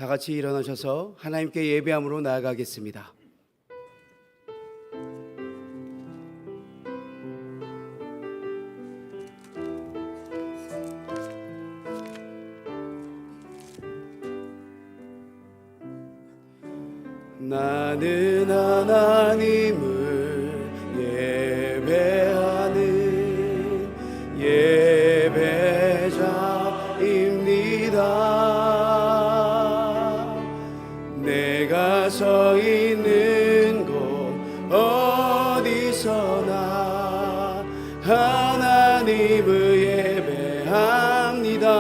다 같이 일어나셔서 하나님께 예배함으로 나아가겠습니다. 나는 하나님을 예배하는 예배자입니다. 내가 서 있는 곳 어디서나 하나님을 예배합니다.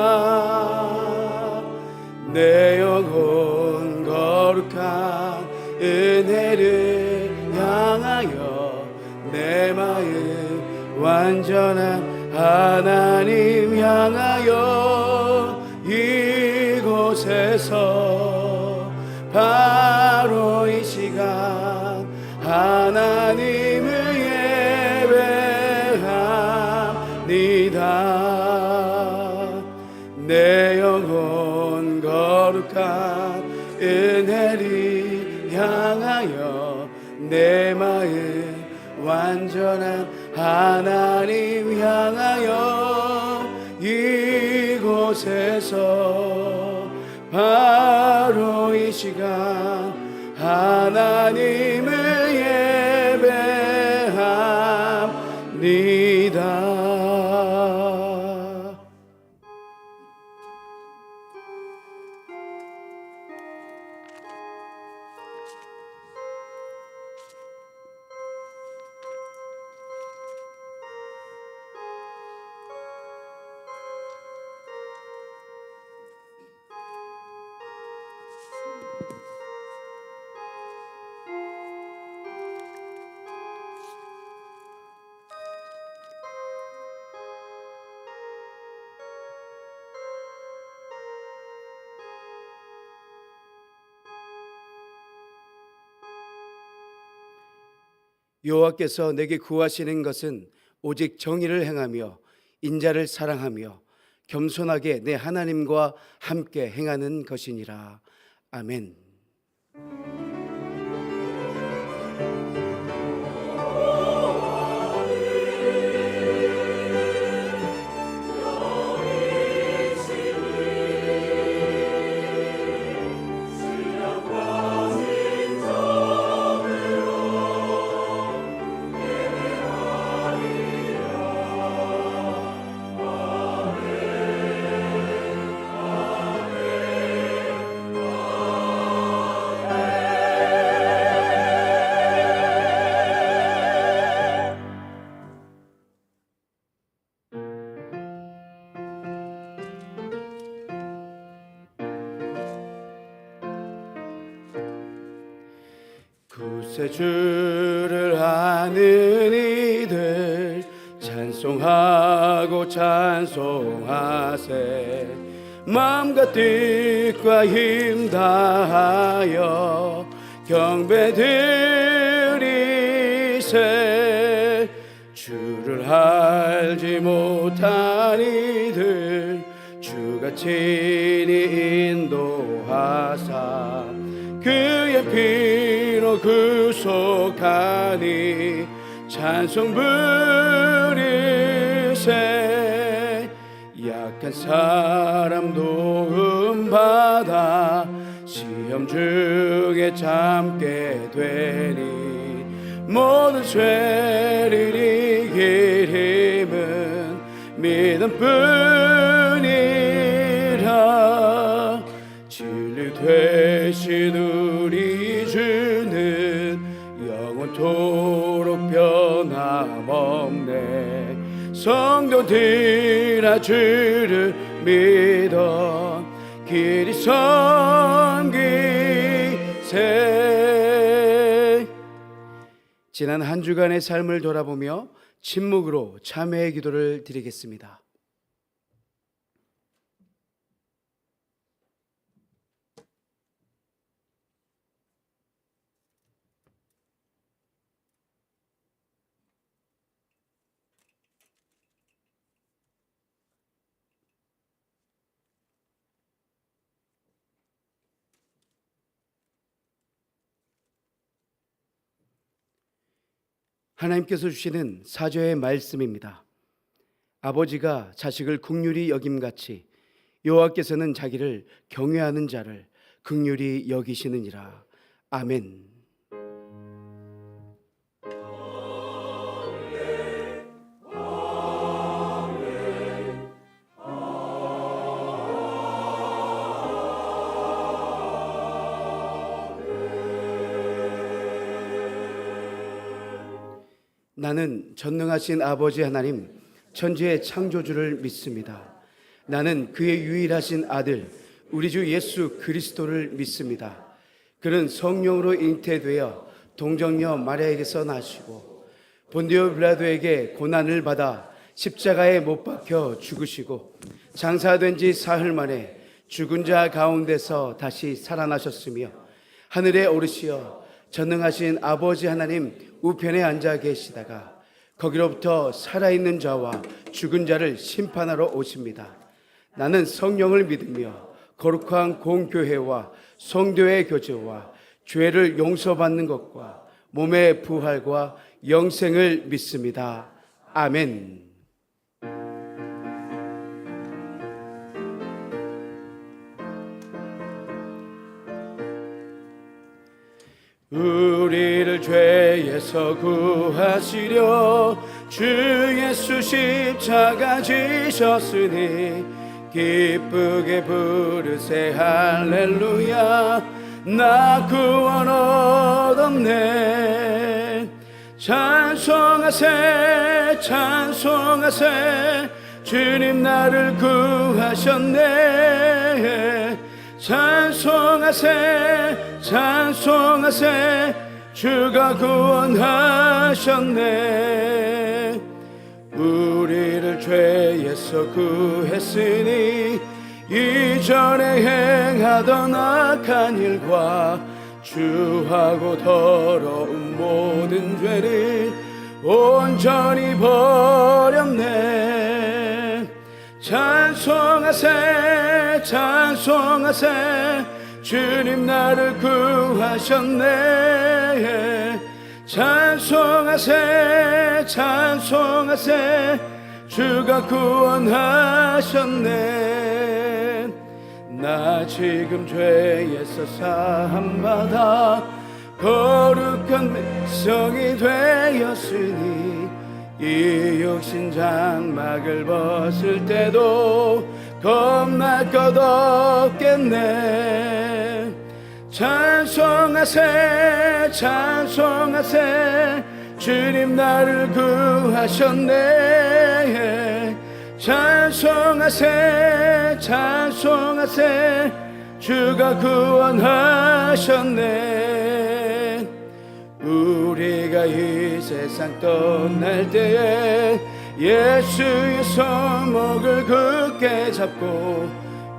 내 영혼 거룩한 은혜를 향하여 내 마음 완전한 하나님 향하여 이곳에서 바로 이 시간 하나님을 예배합니다. 내 영혼 거룩한 은혜를 향하여 내 마음 완전한 하나님 향하여 이곳에서 바로 이 시간 하나님을 예배합니다. 여호와께서 내게 구하시는 것은 오직 정의를 행하며 인자를 사랑하며 겸손하게 내 하나님과 함께 행하는 것이니라. 아멘. 구세주를 아는 이들 찬송하고 찬송하세. 마음과 뜻과 힘 다하여 경배드리세. 주를 알지 못한 이들 주가 친히 인도하사 그의 피로 구속하니 찬송 부르세. 약한 사람 도움받아 시험 중에 참게 되니 모든 죄를 이길 힘은 믿음뿐이라. 진리 되신 우리 주는 영원토록 변함없네. 성도들아 주를 믿어 길이 섬기세. 지난 한 주간의 삶을 돌아보며 침묵으로 참회의 기도를 드리겠습니다. 하나님께서 주시는 사죄의 말씀입니다. 아버지가 자식을 긍휼히 여김같이 여호와께서는 자기를 경외하는 자를 긍휼히 여기시느니라. 아멘. 나는 전능하신 아버지 하나님, 천지의 창조주를 믿습니다. 나는 그의 유일하신 아들 우리 주 예수 그리스도를 믿습니다. 그는 성령으로 잉태되어 동정녀 마리아에게서 나시고 본디오 빌라도에게 고난을 받아 십자가에 못 박혀 죽으시고 장사된 지 사흘 만에 죽은 자 가운데서 다시 살아나셨으며 하늘에 오르시어 전능하신 아버지 하나님 우편에 앉아 계시다가 거기로부터 살아있는 자와 죽은 자를 심판하러 오십니다. 나는 성령을 믿으며 거룩한 공교회와 성도의 교제와 죄를 용서받는 것과 몸의 부활과 영생을 믿습니다. 아멘. 우리를 죄에서 구하시려 주 예수 십자가 지셨으니 기쁘게 부르세 할렐루야. 나 구원 얻었네. 찬송하세 찬송하세 주님 나를 구하셨네. 찬송하세 찬송하세 주가 구원하셨네. 우리를 죄에서 구했으니 이전에 행하던 악한 일과 주하고 더러운 모든 죄를 온전히 버렸네. 찬송하세 찬송하세 주님 나를 구하셨네. 찬송하세 찬송하세 주가 구원하셨네. 나 지금 죄에서 사함받아 거룩한 백성이 되었으니 이 육신 장막을 벗을 때도 겁날 것 없겠네. 찬송하세 찬송하세 주님 나를 구하셨네. 찬송하세 찬송하세 주가 구원하셨네. 우리가 이 세상 떠날 때에 예수의 손목을 굳게 잡고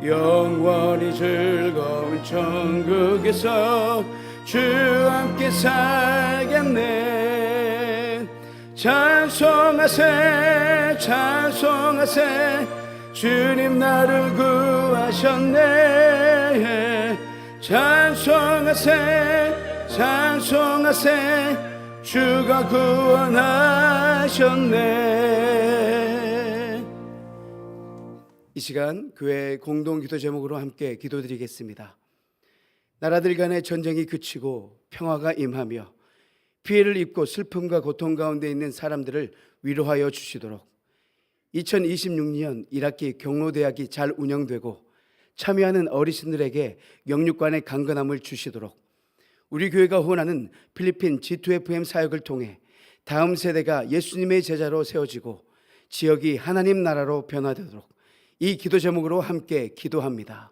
영원히 즐거운 천국에서 주 함께 살겠네. 찬송하세 찬송하세 주님 나를 구하셨네. 찬송하세 찬송하세 주가 구원하셨네. 이 시간 교회 공동기도 제목으로 함께 기도드리겠습니다. 나라들 간의 전쟁이 그치고 평화가 임하며 피해를 입고 슬픔과 고통 가운데 있는 사람들을 위로하여 주시도록 2026년 1학기 경로대학이 잘 운영되고 참여하는 어르신들에게 영육간의 강건함을 주시도록 우리 교회가 후원하는 필리핀 G2FM 사역을 통해 다음 세대가 예수님의 제자로 세워지고 지역이 하나님 나라로 변화되도록 이 기도 제목으로 함께 기도합니다.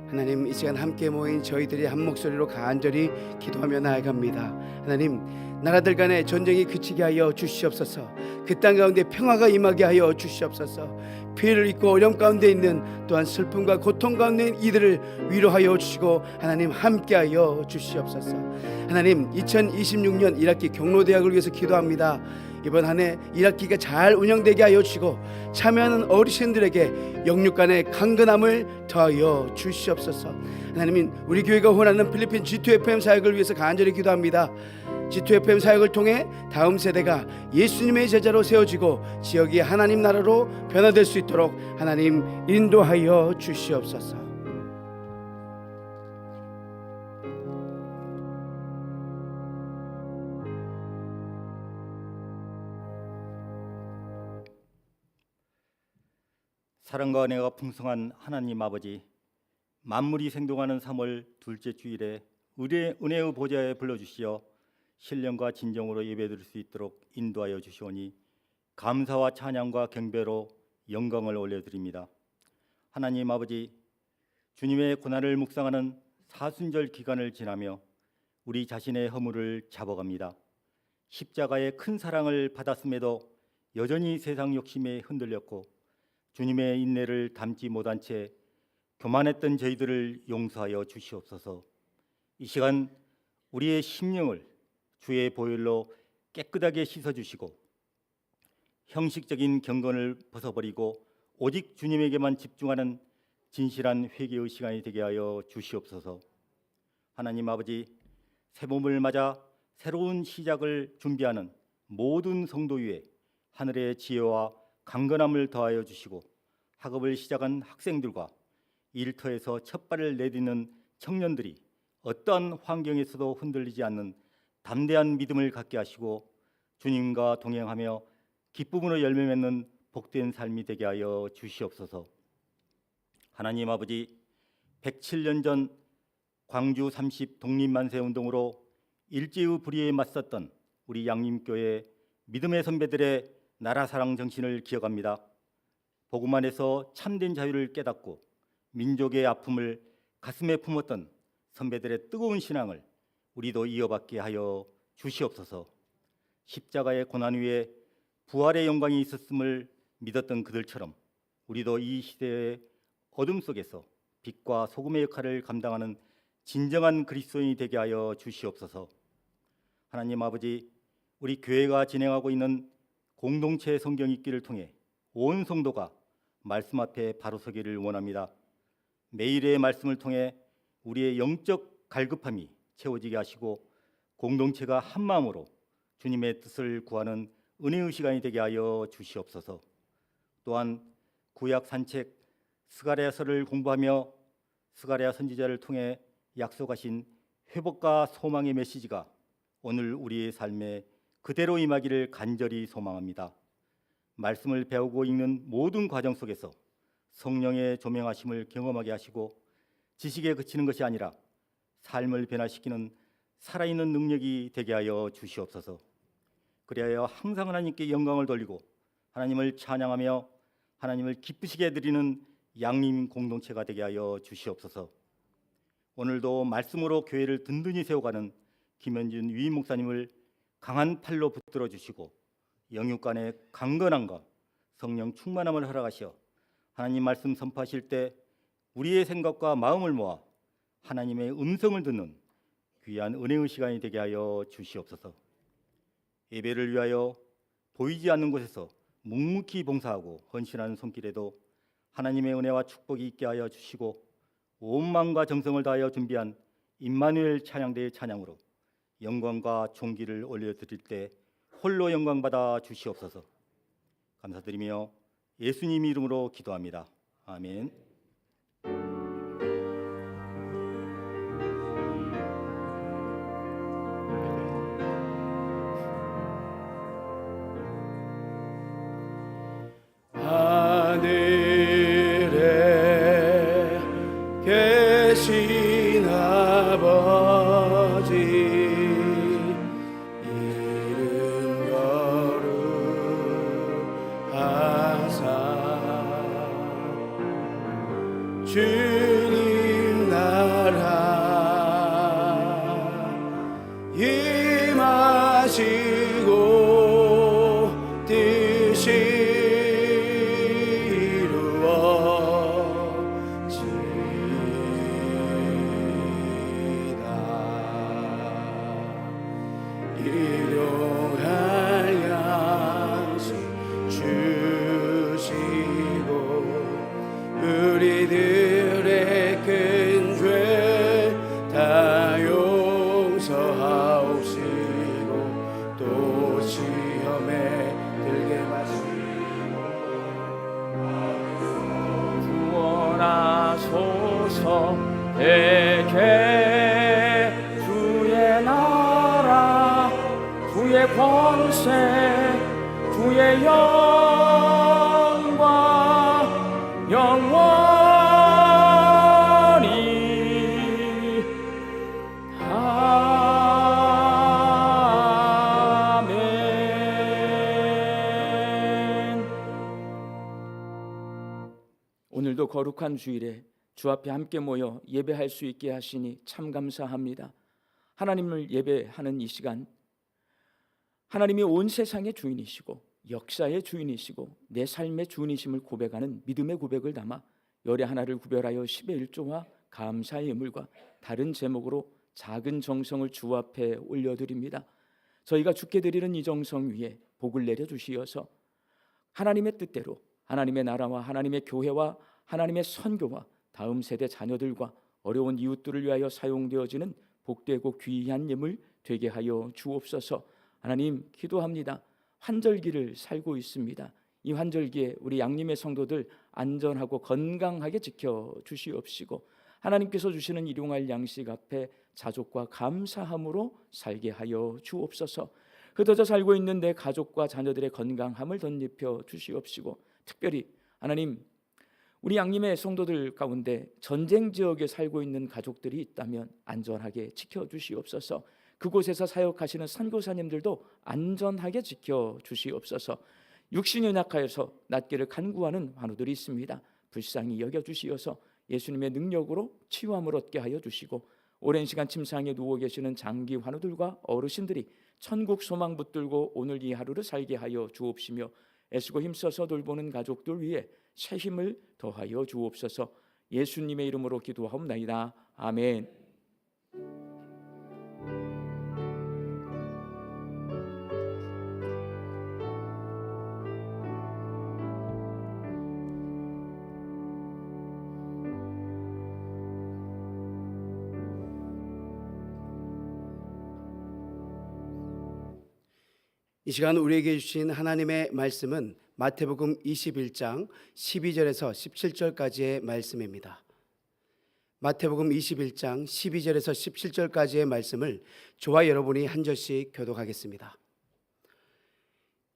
하나님, 이 시간 함께 모인 저희들이 한 목소리로 간절히 기도하며 나아갑니다. 하나님, 나라들 간의 전쟁이 그치게 하여 주시옵소서. 그 땅 가운데 평화가 임하게 하여 주시옵소서. 피해를 입고 어려움 가운데 있는 또한 슬픔과 고통 가운데 있는 이들을 위로하여 주시고 하나님 함께하여 주시옵소서. 하나님, 2026년 1학기 경로대학을 위해서 기도합니다. 이번 한 해 1학기가 잘 운영되게 하여 주시고 참여하는 어르신들에게 영육간의 강건함을 더하여 주시옵소서. 하나님, 우리 교회가 원하는 필리핀 G2FM 사역을 위해서 간절히 기도합니다. G2FM 사역을 통해 다음 세대가 예수님의 제자로 세워지고 지역이 하나님 나라로 변화될 수 있도록 하나님 인도하여 주시옵소서. 사랑과 은혜가 풍성한 하나님 아버지, 만물이 생동하는 3월 둘째 주일에 은혜의 보좌에 불러주시어 신령과 진정으로 예배드릴 수 있도록 인도하여 주시오니 감사와 찬양과 경배로 영광을 올려드립니다. 하나님 아버지, 주님의 고난을 묵상하는 사순절 기간을 지나며 우리 자신의 허물을 잡아갑니다. 십자가의 큰 사랑을 받았음에도 여전히 세상 욕심에 흔들렸고 주님의 인내를 담지 못한 채 교만했던 저희들을 용서하여 주시옵소서. 이 시간 우리의 심령을 주의 보혈로 깨끗하게 씻어주시고 형식적인 경건을 벗어버리고 오직 주님에게만 집중하는 진실한 회개의 시간이 되게 하여 주시옵소서. 하나님 아버지, 새봄을 맞아 새로운 시작을 준비하는 모든 성도 위에 하늘의 지혜와 강건함을 더하여 주시고 학업을 시작한 학생들과 일터에서 첫 발을 내딛는 청년들이 어떠한 환경에서도 흔들리지 않는 담대한 믿음을 갖게 하시고 주님과 동행하며 기쁨으로 열매 맺는 복된 삶이 되게 하여 주시옵소서. 하나님 아버지, 107년 전 광주 30 독립만세 운동으로 일제의 불의에 맞섰던 우리 양림교회 믿음의 선배들의 나라 사랑 정신을 기억합니다. 복음 안에서 참된 자유를 깨닫고 민족의 아픔을 가슴에 품었던 선배들의 뜨거운 신앙을 우리도 이어받게 하여 주시옵소서. 십자가의 고난 위에 부활의 영광이 있었음을 믿었던 그들처럼 우리도 이 시대의 어둠 속에서 빛과 소금의 역할을 감당하는 진정한 그리스도인이 되게 하여 주시옵소서. 하나님 아버지, 우리 교회가 진행하고 있는 공동체 성경 읽기를 통해 온 성도가 말씀 앞에 바로 서기를 원합니다. 매일의 말씀을 통해 우리의 영적 갈급함이 채워지게 하시고 공동체가 한 마음으로 주님의 뜻을 구하는 은혜의 시간이 되게 하여 주시옵소서. 또한 구약 산책 스가랴서를 공부하며 스가랴 선지자를 통해 약속하신 회복과 소망의 메시지가 오늘 우리의 삶에 그대로 임하기를 간절히 소망합니다. 말씀을 배우고 읽는 모든 과정 속에서 성령의 조명하심을 경험하게 하시고 지식에 그치는 것이 아니라 삶을 변화시키는 살아있는 능력이 되게 하여 주시옵소서. 그리하여 항상 하나님께 영광을 돌리고 하나님을 찬양하며 하나님을 기쁘시게 드리는 양림 공동체가 되게 하여 주시옵소서. 오늘도 말씀으로 교회를 든든히 세워가는 김현준 위임 목사님을 강한 팔로 붙들어 주시고 영육간의 강건함과 성령 충만함을 허락하시어 하나님 말씀 선포하실 때 우리의 생각과 마음을 모아 하나님의 음성을 듣는 귀한 은혜의 시간이 되게 하여 주시옵소서. 예배를 위하여 보이지 않는 곳에서 묵묵히 봉사하고 헌신하는 손길에도 하나님의 은혜와 축복이 있게 하여 주시고 온 마음과 정성을 다하여 준비한 임마누엘 찬양대의 찬양으로 영광과 존귀를 올려드릴 때 홀로 영광받아 주시옵소서. 감사드리며 예수님 이름으로 기도합니다. 아멘. 하늘에 계신 아버지 이름 거룩하사 주님 나라 임하시고 뜻이 우리들의 큰 죄 다 용서하옵시고 주의 권세 주의 영광 영원히 아멘. 오늘도 거룩한 주일에 주 앞에 함께 모여 예배할 수 있게 하시니 참 감사합니다. 하나님을 예배하는 이 시간, 하나님이 온 세상의 주인이시고 역사의 주인이시고 내 삶의 주인이심을 고백하는 믿음의 고백을 담아 열의 하나를 구별하여 10의 1조와 감사의 예물과 다른 제목으로 작은 정성을 주 앞에 올려드립니다. 저희가 주께 드리는 이 정성 위에 복을 내려주시어서 하나님의 뜻대로 하나님의 나라와 하나님의 교회와 하나님의 선교와 다음 세대 자녀들과 어려운 이웃들을 위하여 사용되어지는 복되고 귀한 예물 되게 하여 주옵소서. 하나님 기도합니다. 환절기를 살고 있습니다. 이 환절기에 우리 양림의 성도들 안전하고 건강하게 지켜주시옵시고 하나님께서 주시는 일용할 양식 앞에 자족과 감사함으로 살게 하여 주옵소서. 흩어져 살고 있는 내 가족과 자녀들의 건강함을 덧입혀 주시옵시고 특별히 하나님 우리 양림의 성도들 가운데 전쟁 지역에 살고 있는 가족들이 있다면 안전하게 지켜주시옵소서. 그곳에서 사역하시는 선교사님들도 안전하게 지켜주시옵소서. 육신이 연약하여서 낫기를 간구하는 환우들이 있습니다. 불쌍히 여겨주시어서 예수님의 능력으로 치유함을 얻게 하여 주시고 오랜 시간 침상에 누워 계시는 장기 환우들과 어르신들이 천국 소망 붙들고 오늘 이 하루를 살게 하여 주옵시며 애쓰고 힘써서 돌보는 가족들 위해 새 힘을 더하여 주옵소서. 예수님의 이름으로 기도하옵나이다. 아멘. 이 시간 우리에게 주신 하나님의 말씀은 마태복음 21장 12절에서 17절까지의 말씀입니다. 마태복음 21장 12절에서 17절까지의 말씀을 저와 여러분이 한 절씩 교독하겠습니다.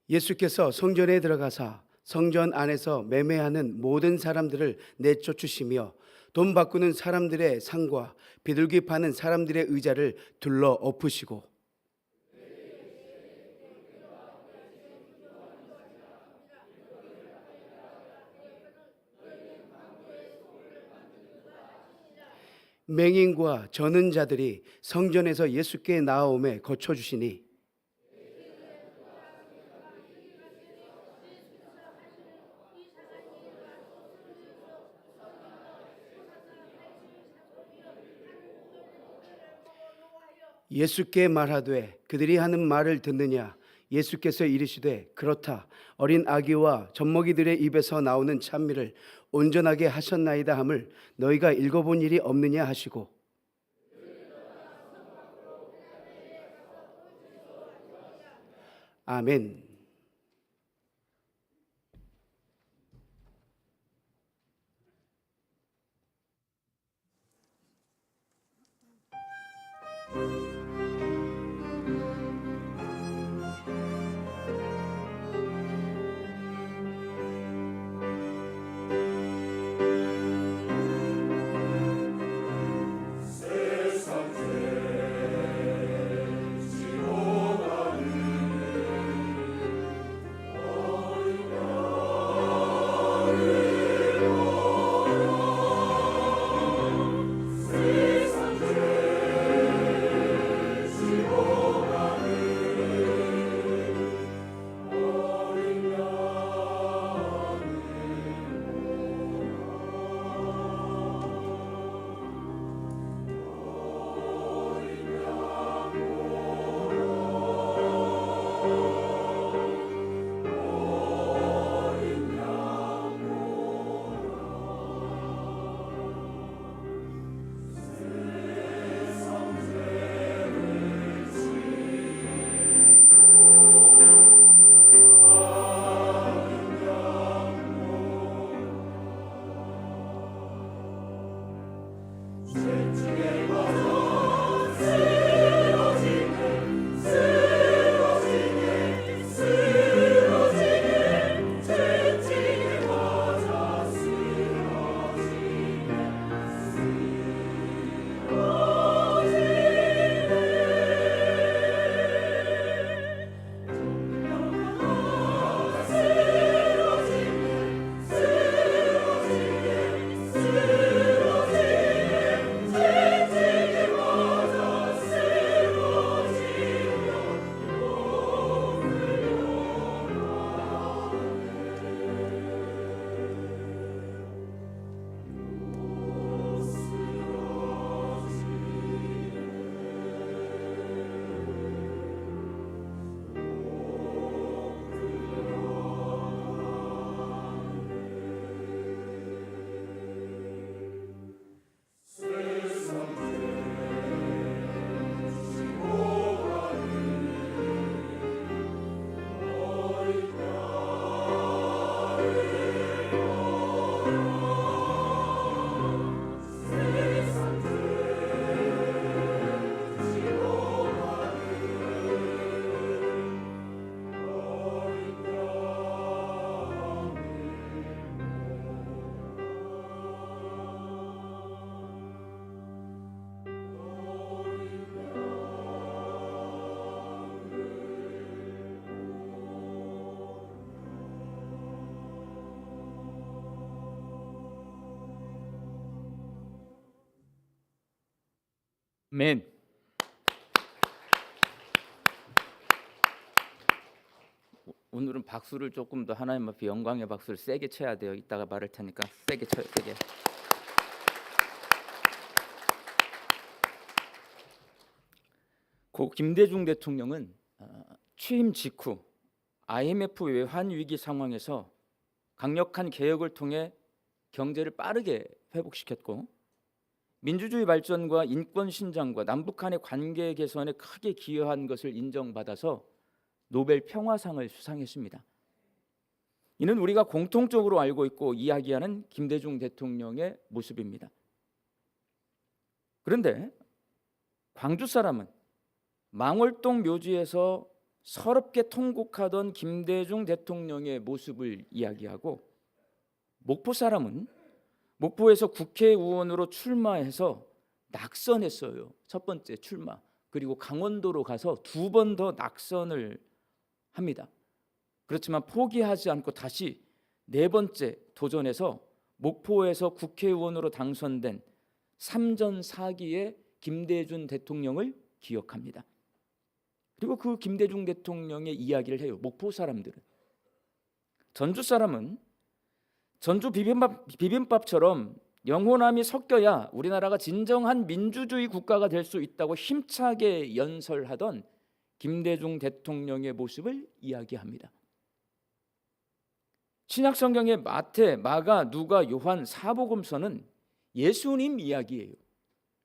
예수께서 성전에 들어가사 성전 안에서 매매하는 모든 사람들을 내쫓으시며 돈 바꾸는 사람들의 상과 비둘기 파는 사람들의 의자를 둘러 엎으시고 맹인과 저는 자들이 성전에서 예수께 나아오매 거쳐주시니 예수께 말하되 그들이 하는 말을 듣느냐. 예수께서 이르시되 그렇다. 어린 아기와 젖먹이들의 입에서 나오는 찬미를 온전하게 하셨나이다 함을 너희가 읽어본 일이 없느냐 하시고 아멘. 맨. 오늘은 박수를 조금 더 하나님 앞에 영광의 박수를 세게 쳐야 돼요. 이따가 말할 테니까 세게 쳐요. 세게. 고 김대중 대통령은 취임 직후 IMF 외환 위기 상황에서 강력한 개혁을 통해 경제를 빠르게 회복시켰고 민주주의 발전과 인권 신장과 남북 간의 관계 개선에 크게 기여한 것을 인정받아서 노벨 평화상을 수상했습니다. 이는 우리가 공통적으로 알고 있고 이야기하는 김대중 대통령의 모습입니다. 그런데 광주 사람은 망월동 묘지에서 서럽게 통곡하던 김대중 대통령의 모습을 이야기하고 목포 사람은 목포에서 국회의원으로 출마해서 낙선했어요. 첫 번째 출마. 그리고 강원도로 가서 2번 더 낙선을 합니다. 그렇지만 포기하지 않고 다시 4번째 도전해서 목포에서 국회의원으로 당선된 3전 4기의 김대중 대통령을 기억합니다. 그리고 그 김대중 대통령의 이야기를 해요. 목포 사람들은. 전주 사람은 전주 비빔밥처럼 영호남이 섞여야 우리나라가 진정한 민주주의 국가가 될 수 있다고 힘차게 연설하던 김대중 대통령의 모습을 이야기합니다. 신약 성경의 마태, 마가, 누가, 요한, 사복음서는 예수님 이야기예요.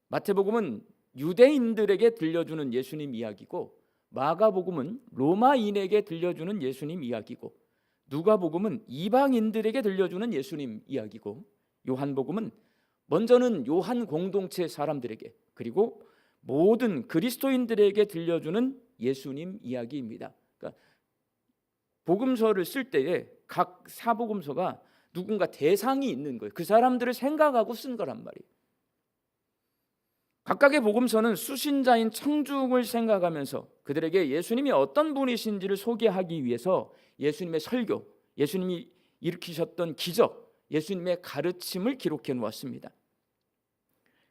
마태복음은 유대인들에게 들려주는 예수님 이야기고 마가복음은 로마인에게 들려주는 예수님 이야기고 누가복음은 이방인들에게 들려주는 예수님 이야기고 요한복음은 먼저는 요한 공동체 사람들에게 그리고 모든 그리스도인들에게 들려주는 예수님 이야기입니다. 그러니까 복음서를 쓸 때에 각 사복음서가 누군가 대상이 있는 거예요. 그 사람들을 생각하고 쓴 거란 말이에요. 각각의 복음서는 수신자인 청중을 생각하면서 그들에게 예수님이 어떤 분이신지를 소개하기 위해서 예수님의 설교, 예수님이 일으키셨던 기적, 예수님의 가르침을 기록해 놓았습니다.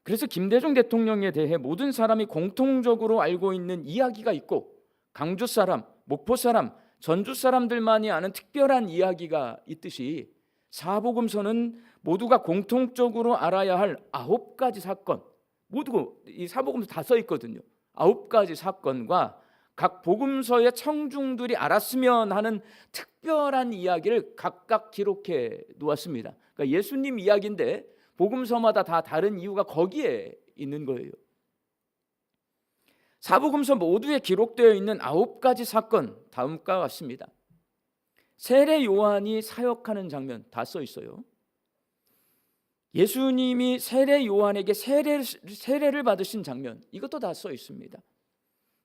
그래서 김대중 대통령에 대해 모든 사람이 공통적으로 알고 있는 이야기가 있고 강주 사람, 목포 사람, 전주 사람들만이 아는 특별한 이야기가 있듯이 사복음서는 모두가 공통적으로 알아야 할 9가지 사건, 모두 이 사복음서 다 써 있거든요. 9가지 사건과 각 복음서의 청중들이 알았으면 하는 특별한 이야기를 각각 기록해 놓았습니다. 그러니까 예수님 이야기인데 복음서마다 다 다른 이유가 거기에 있는 거예요. 사복음서 모두에 기록되어 있는 9가지 사건 다음과 같습니다. 세례 요한이 사역하는 장면 다 써 있어요. 예수님이 세례 요한에게 세례를 받으신 장면 이것도 다 써 있습니다.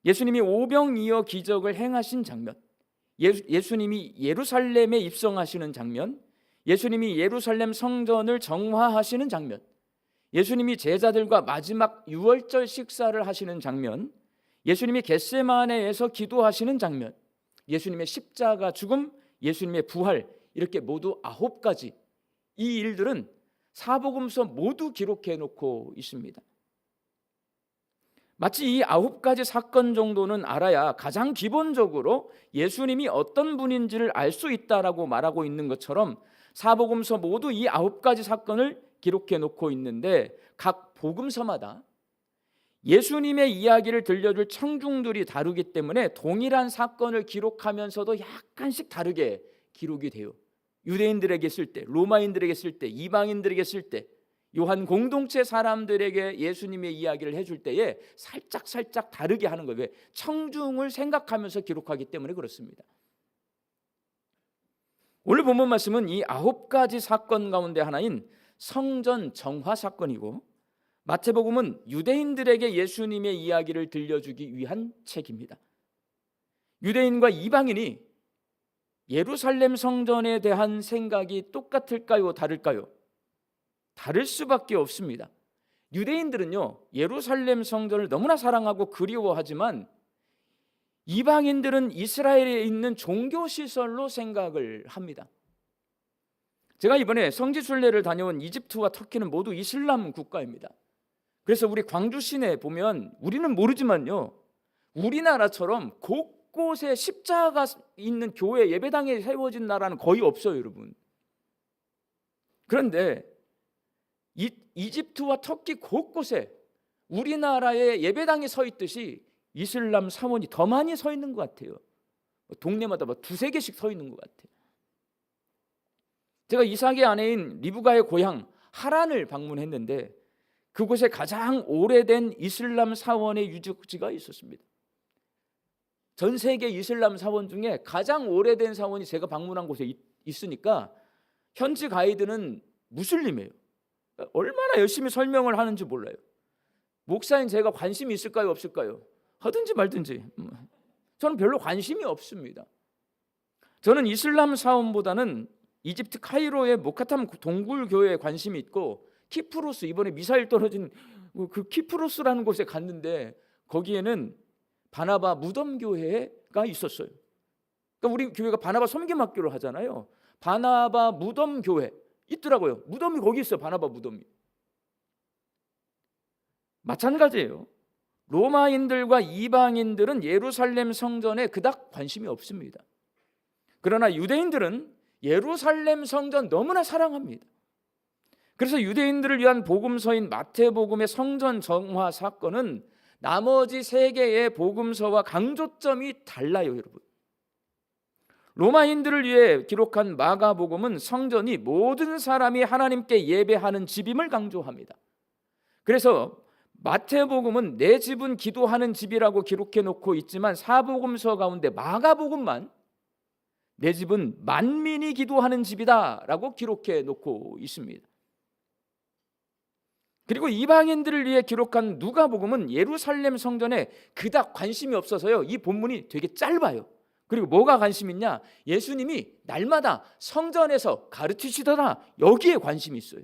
예수님이 오병이어 기적을 행하신 장면, 예수님이 예루살렘에 입성하시는 장면, 예수님이 예루살렘 성전을 정화하시는 장면, 예수님이 제자들과 마지막 유월절 식사를 하시는 장면, 예수님이 겟세마네에서 기도하시는 장면, 예수님의 십자가 죽음, 예수님의 부활, 이렇게 모두 9가지 이 일들은 사복음서 모두 기록해 놓고 있습니다. 마치 이 9가지 사건 정도는 알아야 가장 기본적으로 예수님이 어떤 분인지를 알 수 있다라고 말하고 있는 것처럼 사복음서 모두 이 9가지 사건을 기록해 놓고 있는데 각 복음서마다 예수님의 이야기를 들려줄 청중들이 다르기 때문에 동일한 사건을 기록하면서도 약간씩 다르게 기록이 돼요. 유대인들에게 쓸 때, 로마인들에게 쓸 때, 이방인들에게 쓸 때, 요한 공동체 사람들에게 예수님의 이야기를 해줄 때에 살짝 다르게 하는 거예요. 왜? 청중을 생각하면서 기록하기 때문에 그렇습니다. 오늘 본문 말씀은 이 9가지 사건 가운데 하나인 성전 정화 사건이고 마태복음은 유대인들에게 예수님의 이야기를 들려주기 위한 책입니다. 유대인과 이방인이 예루살렘 성전에 대한 생각이 똑같을까요? 다를까요? 다를 수밖에 없습니다. 유대인들은요, 예루살렘 성전을 너무나 사랑하고 그리워하지만 이방인들은 이스라엘에 있는 종교시설로 생각을 합니다. 제가 이번에 성지순례를 다녀온 이집트와 터키는 모두 이슬람 국가입니다. 그래서 우리 광주 시내 보면 우리는 모르지만요, 우리나라처럼 곳곳에 십자가가 있는 교회 예배당에 세워진 나라는 거의 없어요, 여러분. 그런데 이집트와 터키 곳곳에 우리나라의 예배당이 서 있듯이 이슬람 사원이 더 많이 서 있는 것 같아요. 동네마다 막 두세 개씩 서 있는 것 같아요. 제가 이삭의 아내인 리브가의 고향 하란을 방문했는데 그곳에 가장 오래된 이슬람 사원의 유적지가 있었습니다. 전 세계 이슬람 사원 중에 가장 오래된 사원이 제가 방문한 곳에 있으니까 현지 가이드는 무슬림이에요. 얼마나 열심히 설명을 하는지 몰라요. 목사인 제가 관심이 있을까요, 없을까요? 하든지 말든지. 저는 별로 관심이 없습니다. 저는 이슬람 사원보다는 이집트 카이로의 모카탐 동굴교회에 관심이 있고, 키프로스, 이번에 미사일 떨어진 그 키프로스라는 곳에 갔는데 거기에는 바나바 무덤교회가 있었어요. 그러니까 우리 교회가 바나바 섬김학교를 하잖아요. 바나바 무덤교회 있더라고요. 무덤이 거기 있어요. 바나바 무덤이. 마찬가지예요. 로마인들과 이방인들은 예루살렘 성전에 그닥 관심이 없습니다. 그러나 유대인들은 예루살렘 성전 너무나 사랑합니다. 그래서 유대인들을 위한 복음서인 마태복음의 성전 정화 사건은 나머지 세 개의 복음서와 강조점이 달라요, 여러분. 로마인들을 위해 기록한 마가복음은 성전이 모든 사람이 하나님께 예배하는 집임을 강조합니다. 그래서 마태복음은 내 집은 기도하는 집이라고 기록해 놓고 있지만 사복음서 가운데 마가복음만 내 집은 만민이 기도하는 집이다라고 기록해 놓고 있습니다. 그리고 이방인들을 위해 기록한 누가복음은 예루살렘 성전에 그닥 관심이 없어서요, 이 본문이 되게 짧아요. 그리고 뭐가 관심 있냐? 예수님이 날마다 성전에서 가르치시더라, 여기에 관심이 있어요.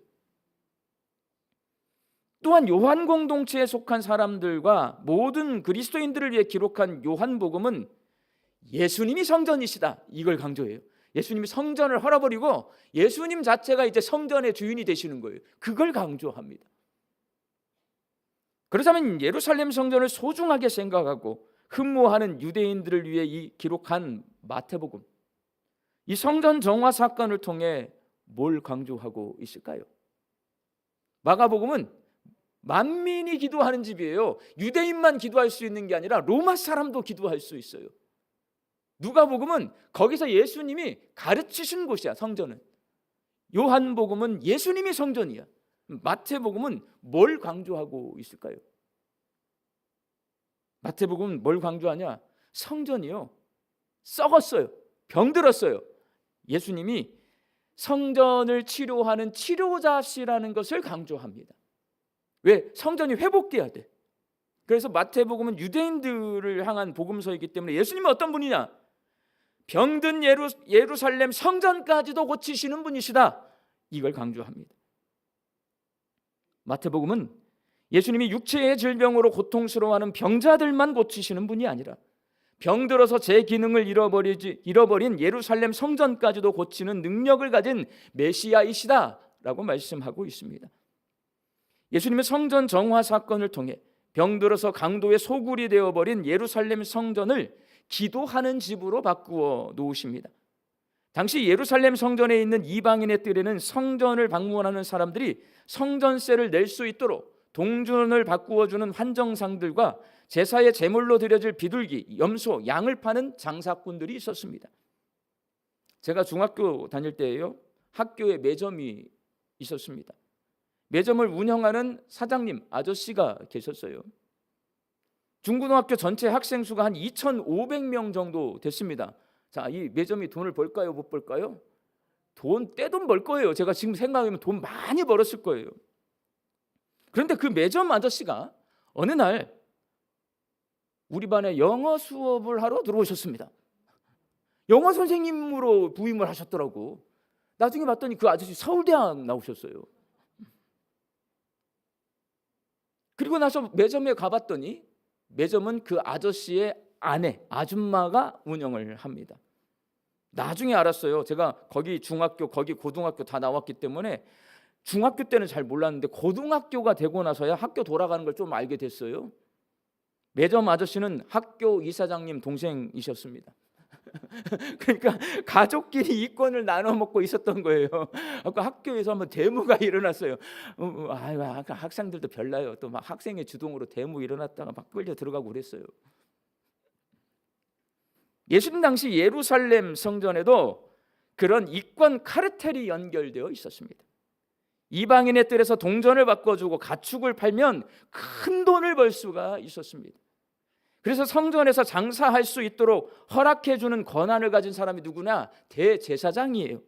또한 요한 공동체에 속한 사람들과 모든 그리스도인들을 위해 기록한 요한복음은 예수님이 성전이시다, 이걸 강조해요. 예수님이 성전을 헐어버리고 예수님 자체가 이제 성전의 주인이 되시는 거예요. 그걸 강조합니다. 그렇다면 예루살렘 성전을 소중하게 생각하고 흠모하는 유대인들을 위해 기록한 마태복음, 이 성전 정화 사건을 통해 뭘 강조하고 있을까요? 마가복음은 만민이 기도하는 집이에요. 유대인만 기도할 수 있는 게 아니라 로마 사람도 기도할 수 있어요. 누가복음은 거기서 예수님이 가르치신 곳이야, 성전은. 요한복음은 예수님이 성전이야. 마태복음은 뭘 강조하고 있을까요? 마태복음은 뭘 강조하냐? 성전이요, 썩었어요, 병들었어요. 예수님이 성전을 치료하는 치료자시라는 것을 강조합니다. 왜? 성전이 회복돼야 돼. 그래서 마태복음은 유대인들을 향한 복음서이기 때문에 예수님은 어떤 분이냐? 병든 예루살렘 성전까지도 고치시는 분이시다, 이걸 강조합니다. 마태복음은 예수님이 육체의 질병으로 고통스러워하는 병자들만 고치시는 분이 아니라 병들어서 제 기능을 잃어버린 예루살렘 성전까지도 고치는 능력을 가진 메시아이시다라고 말씀하고 있습니다. 예수님의 성전 정화 사건을 통해 병들어서 강도의 소굴이 되어버린 예루살렘 성전을 기도하는 집으로 바꾸어 놓으십니다. 당시 예루살렘 성전에 있는 이방인의 뜰에는 성전을 방문하는 사람들이 성전세를 낼 수 있도록 동전을 바꾸어주는 환정상들과 제사의 제물로 드려질 비둘기, 염소, 양을 파는 장사꾼들이 있었습니다. 제가 중학교 다닐 때에요, 학교에 매점이 있었습니다. 매점을 운영하는 사장님, 아저씨가 계셨어요. 중고등학교 전체 학생 수가 한 2,500명 정도 됐습니다. 자, 이 매점이 돈을 벌까요, 못 벌까요? 떼돈 벌 거예요. 제가 지금 생각하면 돈 많이 벌었을 거예요. 그런데 그 매점 아저씨가 어느 날 우리 반에 영어 수업을 하러 들어오셨습니다. 영어 선생님으로 부임을 하셨더라고. 나중에 봤더니 그 아저씨 서울대학 나오셨어요. 그리고 나서 매점에 가봤더니 매점은 그 아저씨의 아내, 아줌마가 운영을 합니다. 나중에 알았어요. 제가 거기 중학교, 거기 고등학교 다 나왔기 때문에 중학교 때는 잘 몰랐는데 고등학교가 되고 나서야 학교 돌아가는 걸 좀 알게 됐어요. 매점 아저씨는 학교 이사장님 동생이셨습니다. 그러니까 가족끼리 이권을 나눠 먹고 있었던 거예요. 아까 학교에서 한번 데모가 일어났어요. 학생들도 별나요. 또 막 학생의 주동으로 데모 일어났다가 막 끌려 들어가고 그랬어요. 예수님 당시 예루살렘 성전에도 그런 이권 카르텔이 연결되어 있었습니다. 이방인의 뜰에서 동전을 바꿔주고 가축을 팔면 큰 돈을 벌 수가 있었습니다. 그래서 성전에서 장사할 수 있도록 허락해주는 권한을 가진 사람이 누구나 대제사장이에요.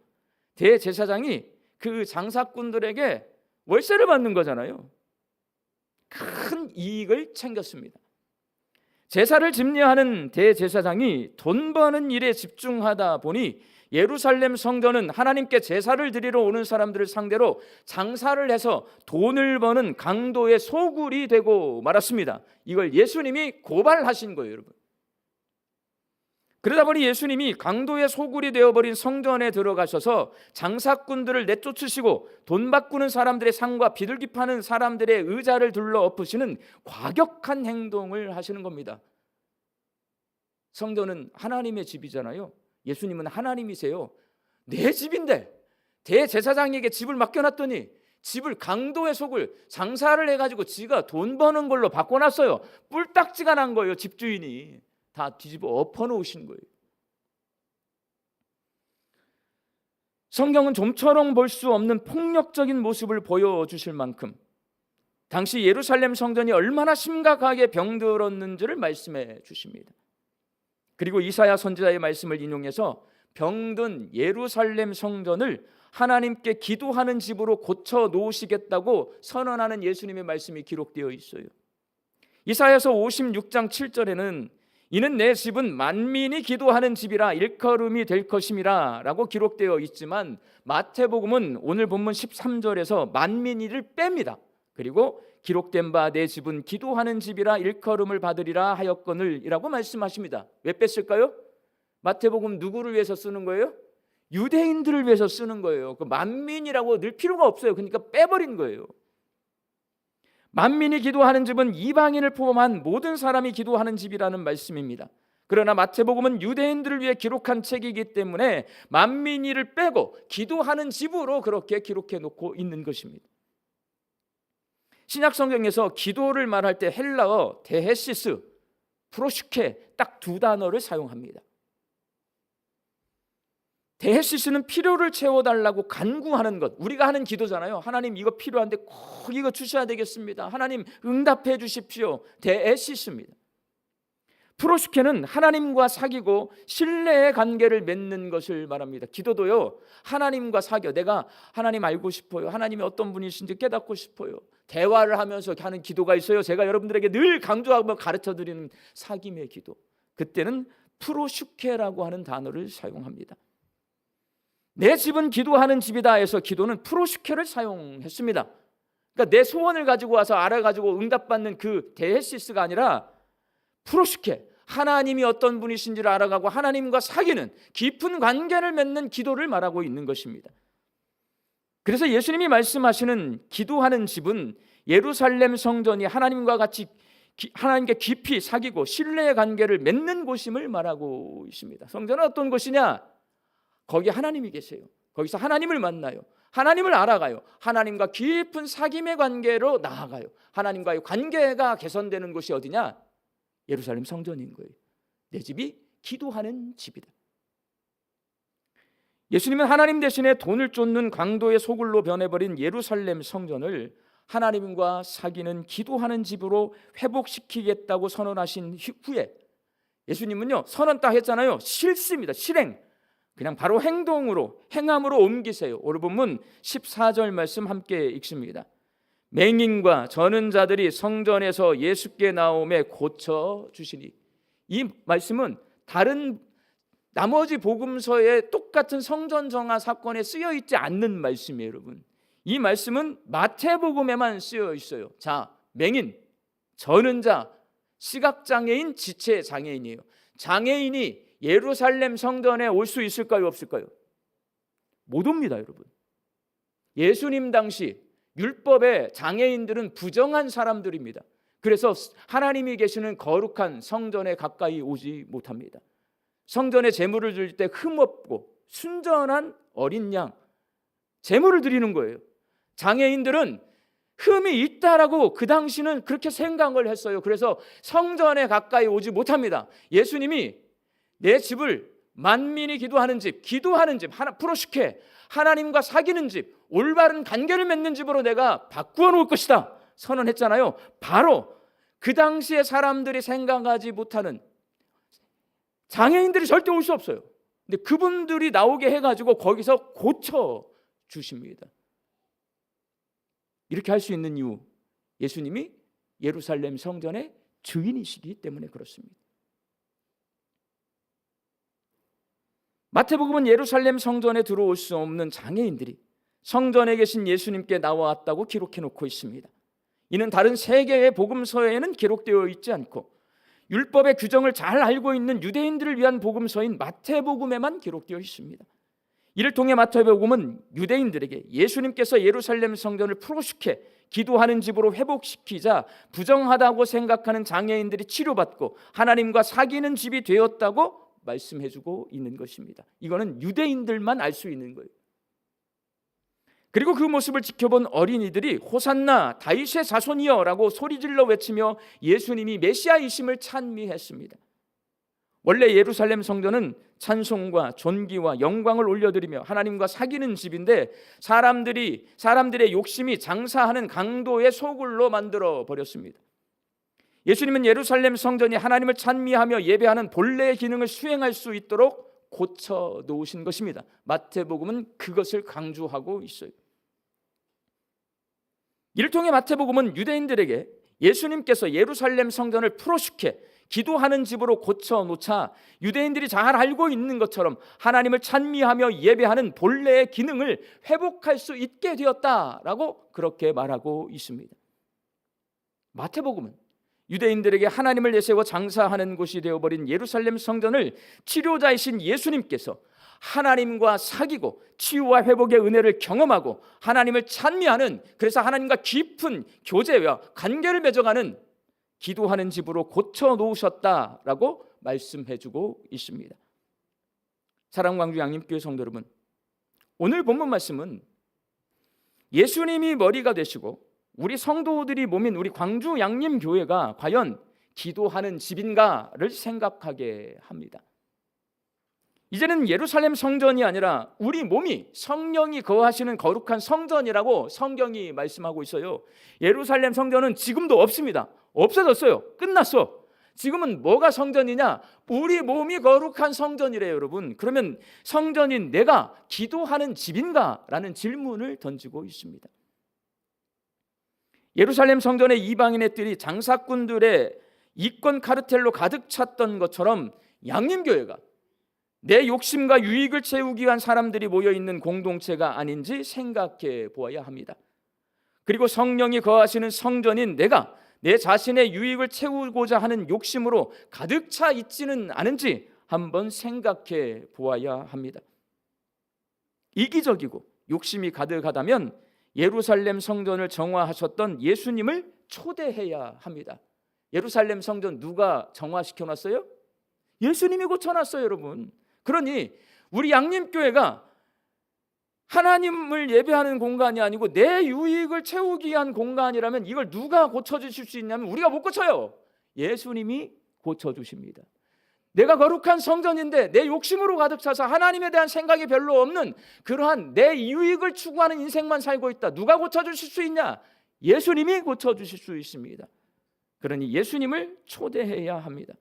대제사장이 그 장사꾼들에게 월세를 받는 거잖아요. 큰 이익을 챙겼습니다. 제사를 집례하는 대제사장이 돈 버는 일에 집중하다 보니 예루살렘 성전은 하나님께 제사를 드리러 오는 사람들을 상대로 장사를 해서 돈을 버는 강도의 소굴이 되고 말았습니다. 이걸 예수님이 고발하신 거예요, 여러분. 그러다 보니 예수님이 강도의 소굴이 되어버린 성전에 들어가셔서 장사꾼들을 내쫓으시고 돈 바꾸는 사람들의 상과 비둘기 파는 사람들의 의자를 둘러 엎으시는 과격한 행동을 하시는 겁니다. 성전은 하나님의 집이잖아요. 예수님은 하나님이세요. 내 집인데 대제사장에게 집을 맡겨놨더니 집을 강도의 속을 장사를 해가지고 지가 돈 버는 걸로 바꿔놨어요. 뿔딱지가 난 거예요. 집주인이 다 뒤집어 엎어놓으신 거예요. 성경은 좀처럼 볼 수 없는 폭력적인 모습을 보여주실 만큼 당시 예루살렘 성전이 얼마나 심각하게 병들었는지를 말씀해 주십니다. 그리고 이사야 선지자의 말씀을 인용해서 병든 예루살렘 성전을 하나님께 기도하는 집으로 고쳐 놓으시겠다고 선언하는 예수님의 말씀이 기록되어 있어요. 이사야서 56장 7절에는 이는 내 집은 만민이 기도하는 집이라 일컬음이 될 것임이라 라고 기록되어 있지만 마태복음은 오늘 본문 13절에서 만민이를 뺍니다. 그리고 기록된 바 내 집은 기도하는 집이라 일컬음을 받으리라 하였거늘 이라고 말씀하십니다. 왜 뺐을까요? 마태복음 누구를 위해서 쓰는 거예요? 유대인들을 위해서 쓰는 거예요. 그 만민이라고 넣을 필요가 없어요. 그러니까 빼버린 거예요. 만민이 기도하는 집은 이방인을 포함한 모든 사람이 기도하는 집이라는 말씀입니다. 그러나 마태복음은 유대인들을 위해 기록한 책이기 때문에 만민이를 빼고 기도하는 집으로 그렇게 기록해 놓고 있는 것입니다. 신약 성경에서 기도를 말할 때 헬라어 데헤시스, 프로슈케 딱 두 단어를 사용합니다. 데헤시스는 필요를 채워달라고 간구하는 것, 우리가 하는 기도잖아요. 하나님 이거 필요한데 꼭 이거 주셔야 되겠습니다. 하나님 응답해 주십시오. 데헤시스입니다. 프로슈케는 하나님과 사귀고 신뢰의 관계를 맺는 것을 말합니다. 기도도요, 하나님과 사겨. 내가 하나님 알고 싶어요. 하나님이 어떤 분이신지 깨닫고 싶어요. 대화를 하면서 하는 기도가 있어요. 제가 여러분들에게 늘 강조하고 가르쳐드리는 사귐의 기도. 그때는 프로슈케라고 하는 단어를 사용합니다. 내 집은 기도하는 집이다 해서 기도는 프로슈케를 사용했습니다. 그러니까 내 소원을 가지고 와서 알아가지고 응답받는 그 데헤시스가 아니라 프로슈케, 하나님이 어떤 분이신지를 알아가고 하나님과 사귀는 깊은 관계를 맺는 기도를 말하고 있는 것입니다. 그래서 예수님이 말씀하시는 기도하는 집은 예루살렘 성전이 하나님과 같이 하나님께 깊이 사귀고 신뢰의 관계를 맺는 곳임을 말하고 있습니다. 성전은 어떤 곳이냐? 거기 하나님이 계세요. 거기서 하나님을 만나요. 하나님을 알아가요. 하나님과 깊은 사귐의 관계로 나아가요. 하나님과의 관계가 개선되는 곳이 어디냐? 예루살렘 성전인 거예요. 내 집이 기도하는 집이다. 예수님은 하나님 대신에 돈을 쫓는 강도의 소굴로 변해버린 예루살렘 성전을 하나님과 사귀는 기도하는 집으로 회복시키겠다고 선언하신 후에 예수님은요, 선언 딱 했잖아요. 실습입니다. 실행. 그냥 바로 행함으로 옮기세요. 오늘 본문 14절 말씀 함께 읽습니다. 맹인과 저는 자들이 성전에서 예수께 나오매 고쳐 주시니. 이 말씀은 다른 나머지 복음서에 똑같은 성전 정화 사건에 쓰여 있지 않는 말씀이에요, 여러분. 이 말씀은 마태복음에만 쓰여 있어요. 자, 맹인, 저는 자, 시각장애인, 지체장애인이에요. 장애인이 예루살렘 성전에 올 수 있을까요, 없을까요? 못 옵니다, 여러분. 예수님 당시 율법의 장애인들은 부정한 사람들입니다. 그래서 하나님이 계시는 거룩한 성전에 가까이 오지 못합니다. 성전에 제물을 드릴 때 흠없고 순전한 어린 양, 제물을 드리는 거예요. 장애인들은 흠이 있다라고 그 당시는 그렇게 생각을 했어요. 그래서 성전에 가까이 오지 못합니다. 예수님이 내 집을 만민이 기도하는 집, 프로시케, 하나님과 사귀는 집, 올바른 관계를 맺는 집으로 내가 바꾸어 놓을 것이다 선언했잖아요. 바로 그 당시에 사람들이 생각하지 못하는, 장애인들이 절대 올 수 없어요. 근데 그분들이 나오게 해가지고 거기서 고쳐 주십니다. 이렇게 할 수 있는 이유, 예수님이 예루살렘 성전의 주인이시기 때문에 그렇습니다. 마태복음은 예루살렘 성전에 들어올 수 없는 장애인들이 성전에 계신 예수님께 나왔다고 기록해 놓고 있습니다. 이는 다른 세 개의 복음서에는 기록되어 있지 않고 율법의 규정을 잘 알고 있는 유대인들을 위한 복음서인 마태복음에만 기록되어 있습니다. 이를 통해 마태복음은 유대인들에게 예수님께서 예루살렘 성전을 프로시케, 기도하는 집으로 회복시키자 부정하다고 생각하는 장애인들이 치료받고 하나님과 사귀는 집이 되었다고 말씀해주고 있는 것입니다. 이거는 유대인들만 알 수 있는 거예요. 그리고 그 모습을 지켜본 어린이들이 호산나 다윗의 자손이여 라고 소리질러 외치며 예수님이 메시아이심을 찬미했습니다. 원래 예루살렘 성전은 찬송과 존귀와 영광을 올려드리며 하나님과 사귀는 집인데 사람들의 욕심이 장사하는 강도의 소굴로 만들어 버렸습니다. 예수님은 예루살렘 성전이 하나님을 찬미하며 예배하는 본래의 기능을 수행할 수 있도록 고쳐 놓으신 것입니다. 마태복음은 그것을 강조하고 있어요. 이를 통해 마태복음은 유대인들에게 예수님께서 예루살렘 성전을 프로시케, 기도하는 집으로 고쳐 놓자 유대인들이 잘 알고 있는 것처럼 하나님을 찬미하며 예배하는 본래의 기능을 회복할 수 있게 되었다라고 그렇게 말하고 있습니다. 마태복음은 유대인들에게 하나님을 내세워 장사하는 곳이 되어버린 예루살렘 성전을 치료자이신 예수님께서 하나님과 사귀고 치유와 회복의 은혜를 경험하고 하나님을 찬미하는, 그래서 하나님과 깊은 교제와 관계를 맺어가는 기도하는 집으로 고쳐 놓으셨다라고 말씀해주고 있습니다. 사랑하는 광주 양림교회 성도 여러분, 오늘 본문 말씀은 예수님이 머리가 되시고 우리 성도들이 몸인 우리 광주 양림교회가 과연 기도하는 집인가를 생각하게 합니다. 이제는 예루살렘 성전이 아니라 우리 몸이 성령이 거하시는 거룩한 성전이라고 성경이 말씀하고 있어요. 예루살렘 성전은 지금도 없습니다. 없어졌어요. 끝났어. 지금은 뭐가 성전이냐? 우리 몸이 거룩한 성전이래요, 여러분. 그러면 성전인 내가 기도하는 집인가? 라는 질문을 던지고 있습니다. 예루살렘 성전의 이방인의 뜰이 장사꾼들의 이권 카르텔로 가득 찼던 것처럼 양림교회가 내 욕심과 유익을 채우기 위한 사람들이 모여있는 공동체가 아닌지 생각해 보아야 합니다. 그리고 성령이 거하시는 성전인 내가 내 자신의 유익을 채우고자 하는 욕심으로 가득 차 있지는 않은지 한번 생각해 보아야 합니다. 이기적이고 욕심이 가득하다면 예루살렘 성전을 정화하셨던 예수님을 초대해야 합니다. 예루살렘 성전 누가 정화시켜놨어요? 예수님이 고쳐놨어요, 여러분. 그러니 우리 양림교회가 하나님을 예배하는 공간이 아니고 내 유익을 채우기 위한 공간이라면 이걸 누가 고쳐주실 수 있냐면 우리가 못 고쳐요. 예수님이 고쳐주십니다. 내가 거룩한 성전인데 내 욕심으로 가득 차서 하나님에 대한 생각이 별로 없는 그러한 내 유익을 추구하는 인생만 살고 있다. 누가 고쳐주실 수 있냐? 예수님이 고쳐주실 수 있습니다. 그러니 예수님을 초대해야 합니다.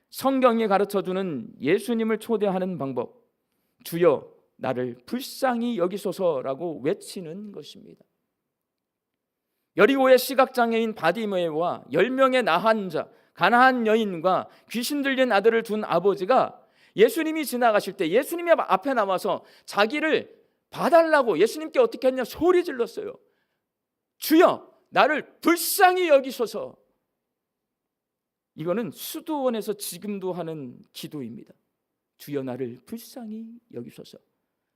성경이 가르쳐주는 예수님을 초대하는 방법, 주여 나를 불쌍히 여기소서라고 외치는 것입니다. 여리고의 시각장애인 바디메오와 10명의 나한 자, 가나안 여인과 귀신 들린 아들을 둔 아버지가 예수님이 지나가실 때 예수님의 앞에 나와서 자기를 봐달라고 예수님께 어떻게 했냐? 소리 질렀어요. 주여 나를 불쌍히 여기소서. 이거는 수도원에서 지금도 하는 기도입니다. 주여 나를 불쌍히 여기소서.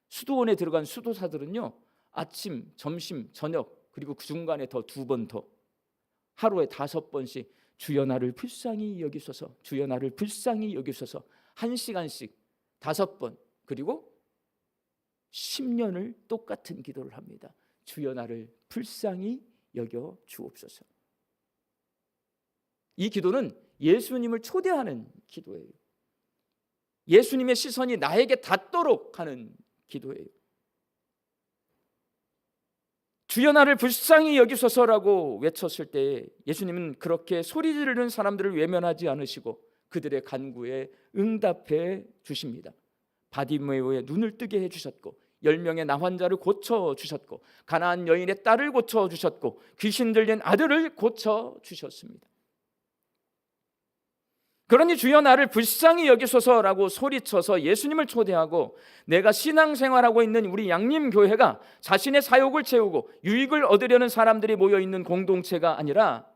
수도원에 들어간 수도사들은요, 아침, 점심, 저녁, 그리고 그 중간에 더 2번 더, 하루에 5번씩 주여 나를 불쌍히 여기소서, 주여 나를 불쌍히 여기소서 1시간씩 5번, 그리고 10년을 똑같은 기도를 합니다. 주여 나를 불쌍히 여겨 주옵소서. 이 기도는 예수님을 초대하는 기도예요. 예수님의 시선이 나에게 닿도록 하는 기도예요. 주여 나를 불쌍히 여기소서라고 외쳤을 때 예수님은 그렇게 소리 지르는 사람들을 외면하지 않으시고 그들의 간구에 응답해 주십니다. 바디메오의 눈을 뜨게 해주셨고 10명의 나환자를 고쳐주셨고 가나안 여인의 딸을 고쳐주셨고 귀신 들린 아들을 고쳐주셨습니다. 그러니 주여 나를 불쌍히 여기소서라고 소리쳐서 예수님을 초대하고 내가 신앙생활하고 있는 우리 양림교회가 자신의 사욕을 채우고 유익을 얻으려는 사람들이 모여있는 공동체가 아니라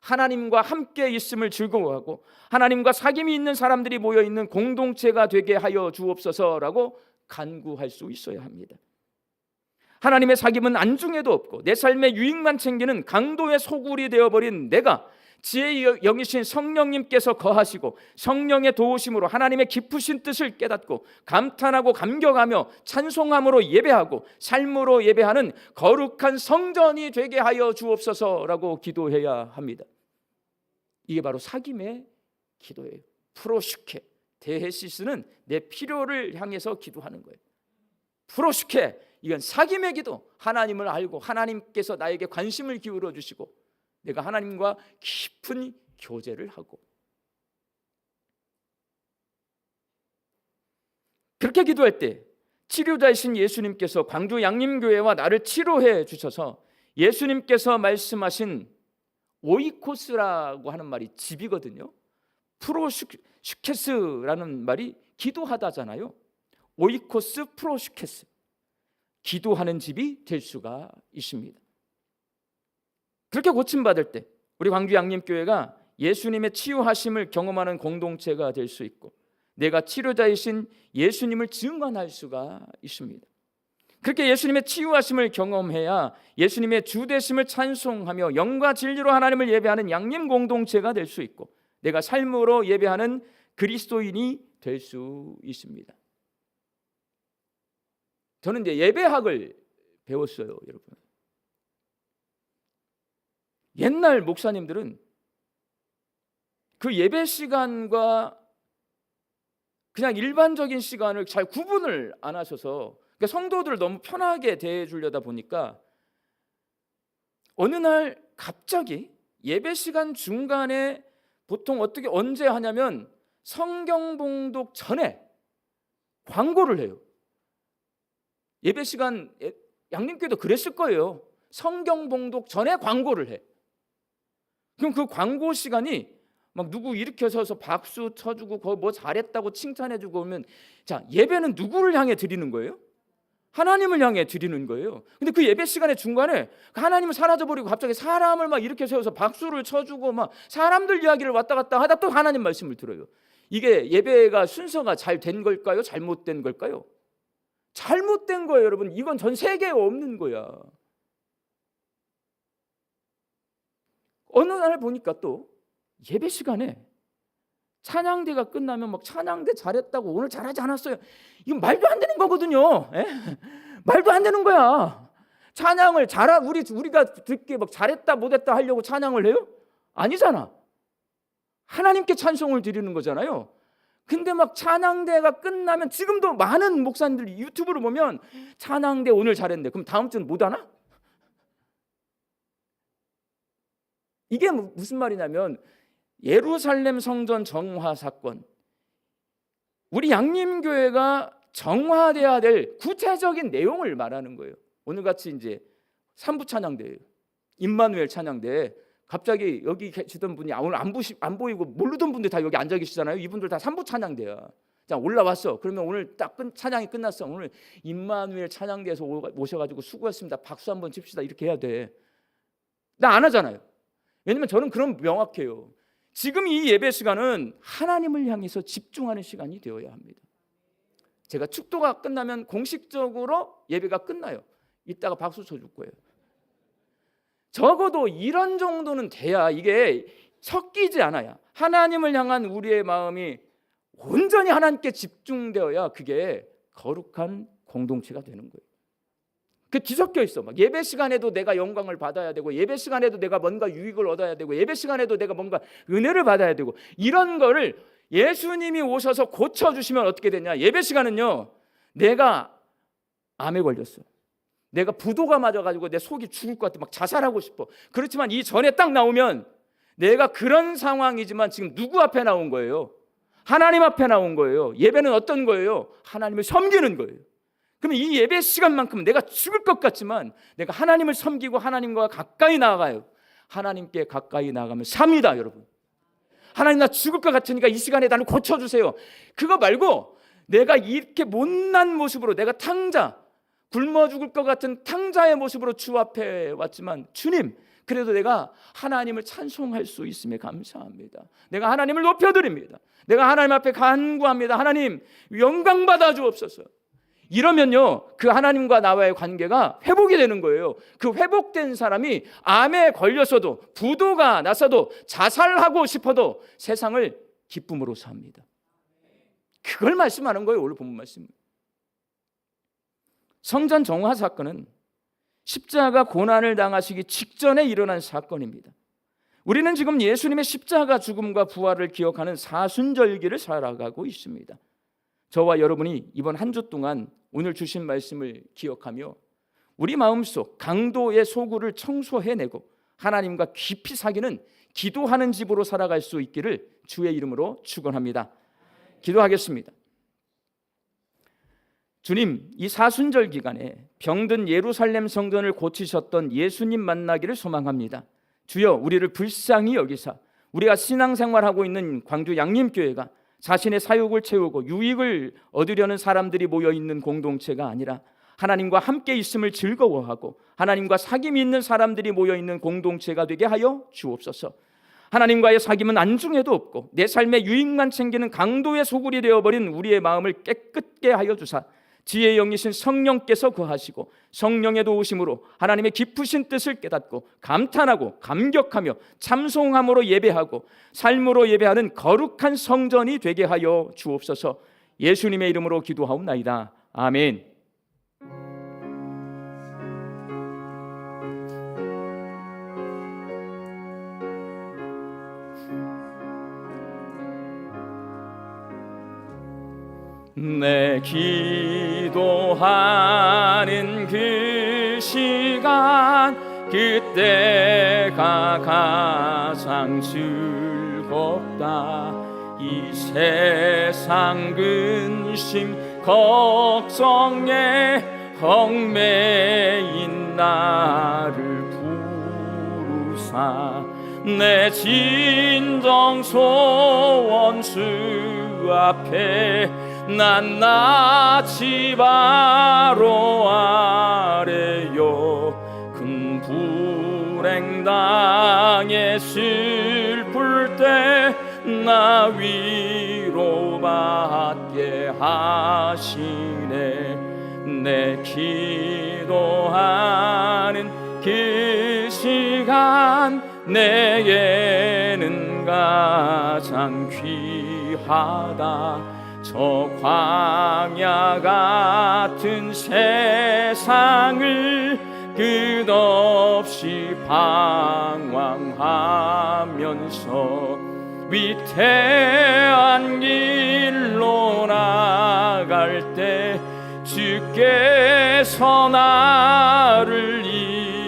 하나님과 함께 있음을 즐거워하고 하나님과 사귐이 있는 사람들이 모여있는 공동체가 되게 하여 주옵소서라고 간구할 수 있어야 합니다. 하나님의 사귐은 안중에도 없고 내 삶의 유익만 챙기는 강도의 소굴이 되어버린 내가 지혜의 영이신 성령님께서 거하시고 성령의 도우심으로 하나님의 깊으신 뜻을 깨닫고 감탄하고 감격하며 찬송함으로 예배하고 삶으로 예배하는 거룩한 성전이 되게 하여 주옵소서라고 기도해야 합니다. 이게 바로 사귐의 기도예요. 프로슈케, 데헤시스는 내 필요를 향해서 기도하는 거예요. 프로슈케, 이건 사귐의 기도. 하나님을 알고 하나님께서 나에게 관심을 기울여 주시고 내가 하나님과 깊은 교제를 하고, 그렇게 기도할 때 치료자이신 예수님께서 광주 양림교회와 나를 치료해 주셔서 예수님께서 말씀하신 오이코스라고 하는 말이 집이거든요. 프로슈케스라는 말이 기도하다잖아요. 오이코스 프로슈케스, 기도하는 집이 될 수가 있습니다. 그렇게 고침받을 때 우리 광주 양림교회가 예수님의 치유하심을 경험하는 공동체가 될 수 있고 내가 치료자이신 예수님을 증언할 수가 있습니다. 그렇게 예수님의 치유하심을 경험해야 예수님의 주되심을 찬송하며 영과 진리로 하나님을 예배하는 양림 공동체가 될 수 있고 내가 삶으로 예배하는 그리스도인이 될 수 있습니다. 저는 이제 예배학을 배웠어요, 여러분. 옛날 목사님들은 그 예배 시간과 그냥 일반적인 시간을 잘 구분을 안 하셔서 그러니까 성도들을 너무 편하게 대해 주려다 보니까 어느 날 갑자기 예배 시간 중간에 보통 언제 하냐면 성경 봉독 전에 광고를 해요. 예배 시간 양림교회도 그랬을 거예요. 성경 봉독 전에 광고를 해. 그럼 그 광고 시간이 막 누구 일으켜 서서 박수 쳐주고 뭐 잘했다고 칭찬해주고 오면 자, 예배는 누구를 향해 드리는 거예요? 하나님을 향해 드리는 거예요. 근데 그 예배 시간의 중간에 하나님은 사라져버리고 갑자기 사람을 막 일으켜 세워서 박수를 쳐주고 막 사람들 이야기를 왔다 갔다 하다 또 하나님 말씀을 들어요. 이게 예배가 순서가 잘 된 걸까요? 잘못된 걸까요? 잘못된 거예요, 여러분. 이건 전 세계에 없는 거야. 어느 날 보니까 또 예배 시간에 찬양대가 끝나면 막 찬양대 잘했다고 오늘 잘하지 않았어요. 이건 말도 안 되는 거거든요. 에? 말도 안 되는 거야. 찬양을 우리가 듣기에 막 잘했다 못했다 하려고 찬양을 해요? 아니잖아. 하나님께 찬송을 드리는 거잖아요. 근데 막 찬양대가 끝나면 지금도 많은 목사님들이 유튜브를 보면 찬양대 오늘 잘했네. 그럼 다음 주는 못 하나? 이게 무슨 말이냐면 예루살렘 성전 정화 사건, 우리 양림교회가 정화돼야 될 구체적인 내용을 말하는 거예요. 오늘같이 이제 3부 찬양대예요. 임마누엘 찬양대. 갑자기 여기 계시던 분이 오늘 안 보이고 모르던 분들 다 여기 앉아 계시잖아요. 이분들 다 3부 찬양대야. 자, 올라왔어. 그러면 오늘 딱 찬양이 끝났어. 오늘 임마누엘 찬양대에서 오셔가지고 수고했습니다. 박수 한번 칩시다. 이렇게 해야 돼. 나 안 하잖아요. 왜냐면 저는 그런 명확해요. 지금 이 예배 시간은 하나님을 향해서 집중하는 시간이 되어야 합니다. 제가 축도가 끝나면 공식적으로 예배가 끝나요. 이따가 박수 쳐줄 거예요. 적어도 이런 정도는 돼야 이게 섞이지 않아야, 하나님을 향한 우리의 마음이 온전히 하나님께 집중되어야 그게 거룩한 공동체가 되는 거예요. 그 뒤섞여 있어. 막 예배 시간에도 내가 영광을 받아야 되고, 예배 시간에도 내가 뭔가 유익을 얻어야 되고, 예배 시간에도 내가 뭔가 은혜를 받아야 되고, 이런 거를 예수님이 오셔서 고쳐주시면 어떻게 되냐. 예배 시간은요, 내가 암에 걸렸어, 내가 부도가 맞아가지고 내 속이 죽을 것 같아, 막 자살하고 싶어. 그렇지만 이 전에 딱 나오면 내가 그런 상황이지만 지금 누구 앞에 나온 거예요? 하나님 앞에 나온 거예요. 예배는 어떤 거예요? 하나님을 섬기는 거예요. 그러면 이 예배 시간만큼은 내가 죽을 것 같지만 내가 하나님을 섬기고 하나님과 가까이 나아가요. 하나님께 가까이 나아가면 삽니다, 여러분. 하나님, 나 죽을 것 같으니까 이 시간에 나를 고쳐주세요. 그거 말고 내가 이렇게 못난 모습으로, 내가 탕자, 굶어 죽을 것 같은 탕자의 모습으로 주 앞에 왔지만, 주님, 그래도 내가 하나님을 찬송할 수 있음에 감사합니다. 내가 하나님을 높여드립니다. 내가 하나님 앞에 간구합니다. 하나님, 영광 받아 주옵소서. 이러면요, 그 하나님과 나와의 관계가 회복이 되는 거예요. 그 회복된 사람이 암에 걸렸어도, 부도가 났어도, 자살하고 싶어도 세상을 기쁨으로 삽니다. 그걸 말씀하는 거예요, 오늘 본문 말씀. 성전 정화 사건은 십자가 고난을 당하시기 직전에 일어난 사건입니다. 우리는 지금 예수님의 십자가 죽음과 부활을 기억하는 사순절기를 살아가고 있습니다. 저와 여러분이 이번 한 주 동안 오늘 주신 말씀을 기억하며 우리 마음속 강도의 소굴을 청소해내고 하나님과 깊이 사귀는 기도하는 집으로 살아갈 수 있기를 주의 이름으로 축원합니다. 기도하겠습니다. 주님, 이 사순절 기간에 병든 예루살렘 성전을 고치셨던 예수님 만나기를 소망합니다. 주여, 우리를 불쌍히 여기사 우리가 신앙생활하고 있는 광주 양림교회가 자신의 사욕을 채우고 유익을 얻으려는 사람들이 모여있는 공동체가 아니라 하나님과 함께 있음을 즐거워하고 하나님과 사귐이 있는 사람들이 모여있는 공동체가 되게 하여 주옵소서. 하나님과의 사귐은 안중에도 없고 내 삶의 유익만 챙기는 강도의 소굴이 되어버린 우리의 마음을 깨끗게 하여 주사 지혜의 영이신 성령께서 거하시고 성령의 도우심으로 하나님의 깊으신 뜻을 깨닫고 감탄하고 감격하며 참송함으로 예배하고 삶으로 예배하는 거룩한 성전이 되게 하여 주옵소서. 예수님의 이름으로 기도하옵나이다. 아멘. 내 기도하는 그 시간, 그때가 가장 즐겁다. 이 세상 근심 걱정에 얽매인 나를 부르사 내 진정 소원 주 앞에 난 낯이 바로 아래요. 큰 불행 당해 슬플 때 나 위로받게 하시네. 내 기도하는 그 시간 내게는 가장 귀하다. 저 광야 같은 세상을 끝없이 방황하면서 위태한 길로 나갈 때 주께서 나를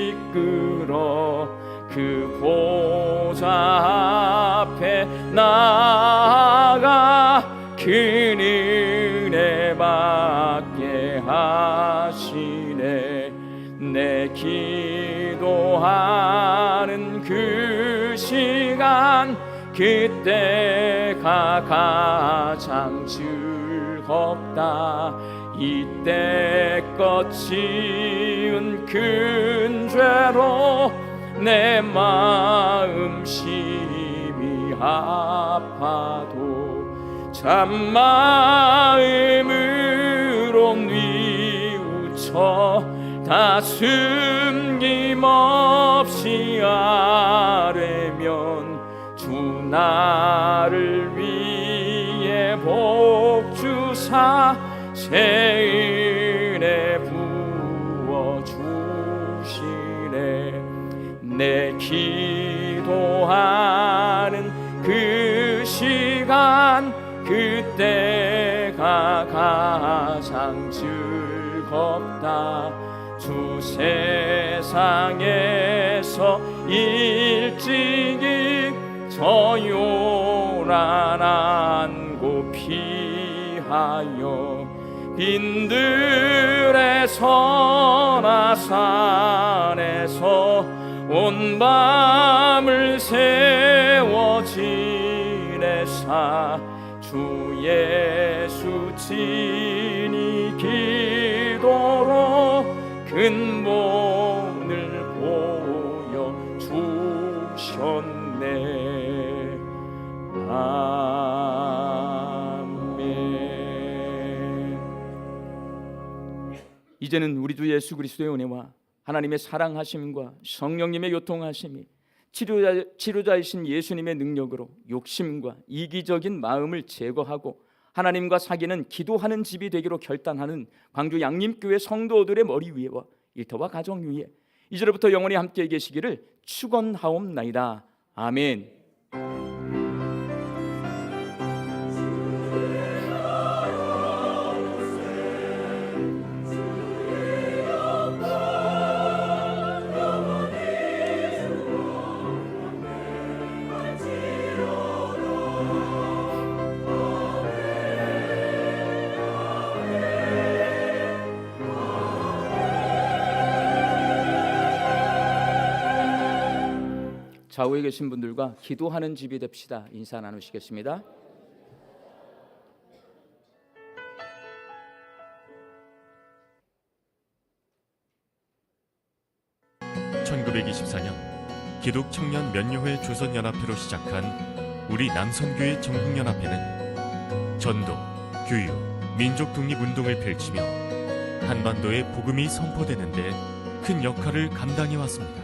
이끌어 그 보좌 앞에 나아가 큰 은혜 받게 하시네. 내 기도하는 그 시간 그때가 가장 즐겁다. 이때껏 지은 큰 죄로 내 마음 심히 아파도 참 마음을 뉘우쳐 다 숨김없이 아뢰면 주 나를 위해 복 주사 새 은혜 부어 주시네. 내 기도하는 그 시간 그때가 가장 즐겁다. 주 세상에서 일찍이 저 요란한 곳 피하여 빈들의 선화산에서 온 밤을 세워 지내사 주 예수 친히 기도로 근본을 보여 주셨네. 아멘. 이제는 우리 주 예수 그리스도의 은혜와 하나님의 사랑하심과 성령님의 요통하심이 치료자이신 예수님의 능력으로 욕심과 이기적인 마음을 제거하고 하나님과 사귀는 기도하는 집이 되기로 결단하는 광주 양림교회 성도들의 머리 위에와 일터와 가정 위에 이제로부터 영원히 함께 계시기를 축원하옵나이다. 아멘. 좌우에 계신 분들과 기도하는 집이 됩시다. 인사 나누시겠습니다. (1924년) 기독청년 면요회 조선연합회로 시작한 우리 남선교회 전국연합회는 전도, 교육, 민족 독립운동을 펼치며 한반도의 복음이 선포되는 데 큰 역할을 감당해 왔습니다.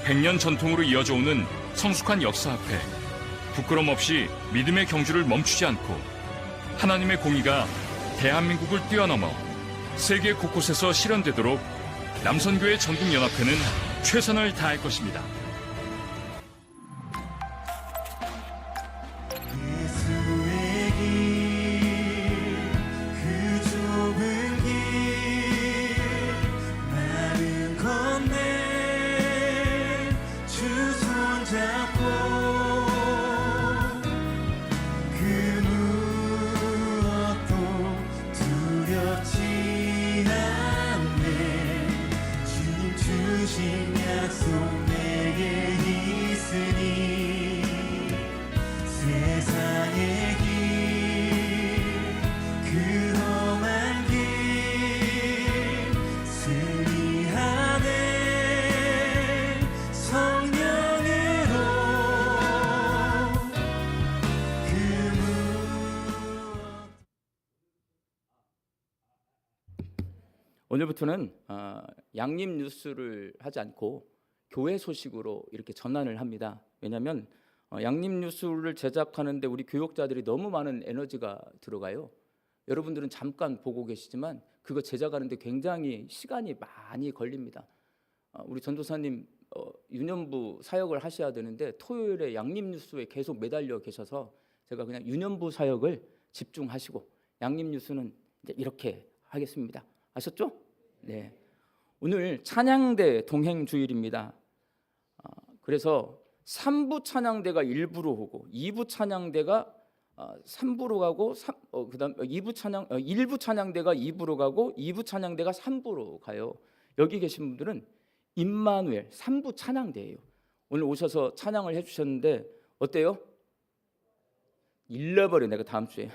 100년 전통으로 이어져 오는 성숙한 역사 앞에 부끄럼 없이 믿음의 경주를 멈추지 않고 하나님의 공의가 대한민국을 뛰어넘어 세계 곳곳에서 실현되도록 남선교회 전국연합회는 최선을 다할 것입니다. 오늘부터는 양림 뉴스를 하지 않고 교회 소식으로 이렇게 전환을 합니다. 왜냐하면 양림 뉴스를 제작하는데 우리 교육자들이 너무 많은 에너지가 들어가요. 여러분들은 잠깐 보고 계시지만 그거 제작하는데 굉장히 시간이 많이 걸립니다. 우리 전도사님 유년부 사역을 하셔야 되는데 토요일에 양림 뉴스에 계속 매달려 계셔서 제가 그냥 유년부 사역을 집중하시고 양림 뉴스는 이제 이렇게 하겠습니다. 아셨죠? 네. 오늘 찬양대 동행 주일입니다. 그래서 3부 찬양대가 1부로 오고 2부 찬양대가 3부로 가고 그다음 1부 찬양대가 2부로 가고 2부 찬양대가 3부로 가요. 여기 계신 분들은 임마누엘 3부 찬양대예요. 오늘 오셔서 찬양을 해 주셨는데 어때요? 잃어버려 내가 다음 주에.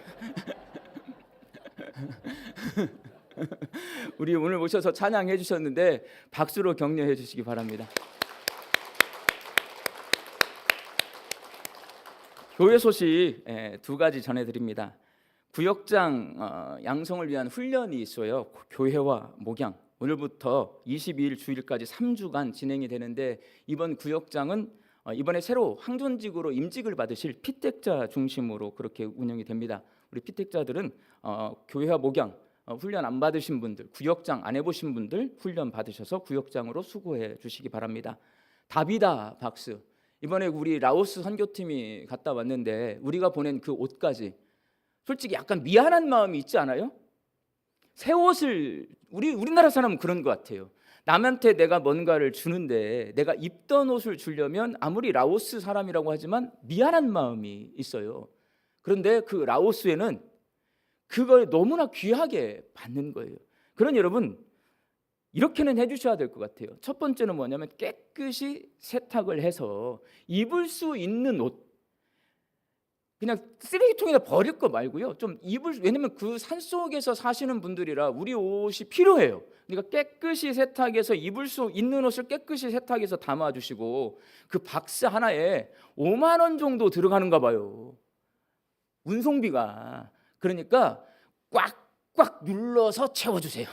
우리 오늘 오셔서 찬양해 주셨는데 박수로 격려해 주시기 바랍니다. 교회 소식 두 가지 전해드립니다. 구역장 양성을 위한 훈련이 있어요. 교회와 목양. 오늘부터 22일 주일까지 3주간 진행이 되는데 이번 구역장은 이번에 새로 항존직으로 임직을 받으실 피택자 중심으로 그렇게 운영이 됩니다. 우리 피택자들은 교회와 목양 훈련 안 받으신 분들, 구역장 안 해보신 분들 훈련 받으셔서 구역장으로 수고해 주시기 바랍니다. 다비다 박스. 이번에 우리 라오스 선교팀이 갔다 왔는데 우리가 보낸 그 옷까지 솔직히 약간 미안한 마음이 있지 않아요? 새 옷을 우리나라 사람은 그런 것 같아요. 남한테 내가 뭔가를 주는데 내가 입던 옷을 주려면 아무리 라오스 사람이라고 하지만 미안한 마음이 있어요. 그런데 그 라오스에는 그걸 너무나 귀하게 받는 거예요. 그러니 여러분 이렇게는 해주셔야 될 것 같아요. 첫 번째는 뭐냐면 깨끗이 세탁을 해서 입을 수 있는 옷, 그냥 쓰레기통에다 버릴 거 말고요. 좀 왜냐면 그 산속에서 사시는 분들이라 우리 옷이 필요해요. 그러니까 깨끗이 세탁해서 입을 수 있는 옷을 깨끗이 세탁해서 담아주시고 그 박스 하나에 5만 원 정도 들어가는가 봐요. 운송비가. 그러니까 꽉꽉 눌러서 채워주세요.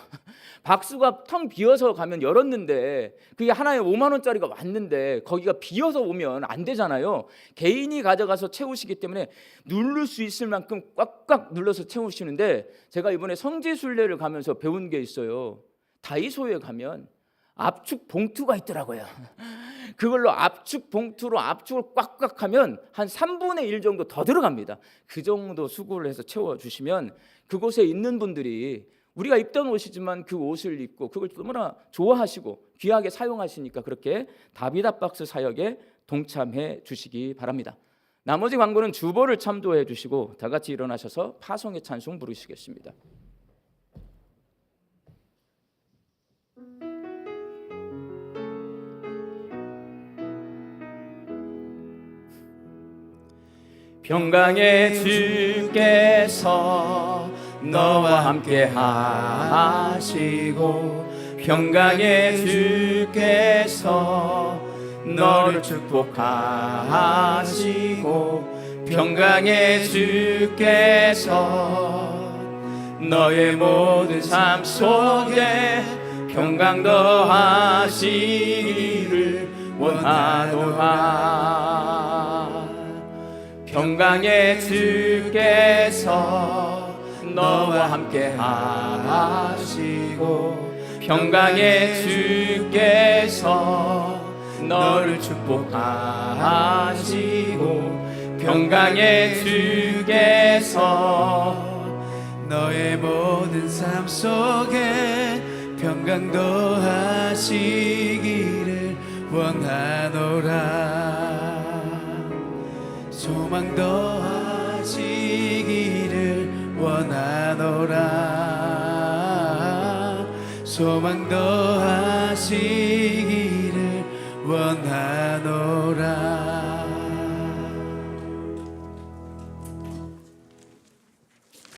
박스가 텅 비어서 가면 열었는데 그게 하나에 5만 원짜리가 왔는데 거기가 비어서 오면 안 되잖아요. 개인이 가져가서 채우시기 때문에 누를 수 있을 만큼 꽉꽉 눌러서 채우시는데 제가 이번에 성지순례를 가면서 배운 게 있어요. 다이소에 가면 압축 봉투가 있더라고요. 그걸로 압축 봉투로 압축을 꽉꽉 하면 한 3분의 1 정도 더 들어갑니다. 그 정도 수고를 해서 채워주시면 그곳에 있는 분들이 우리가 입던 옷이지만 그 옷을 입고 그걸 너무나 좋아하시고 귀하게 사용하시니까 그렇게 다비다 박스 사역에 동참해 주시기 바랍니다. 나머지 광고는 주보를 참조해 주시고 다 같이 일어나셔서 파송의 찬송 부르시겠습니다. 평강의 주께서 너와 함께 하시고 평강의 주께서 너를 축복하시고 평강의 주께서 너의 모든 삶 속에 평강 더하시기를 원하노라. 평강의 주께서 너와 함께 하시고 평강의 주께서 너를 축복하시고 평강의 주께서 너의 모든 삶 속에 평강 더하시기를 원하노라. 소망 더하시기를 원하노라. 소망 더하시기를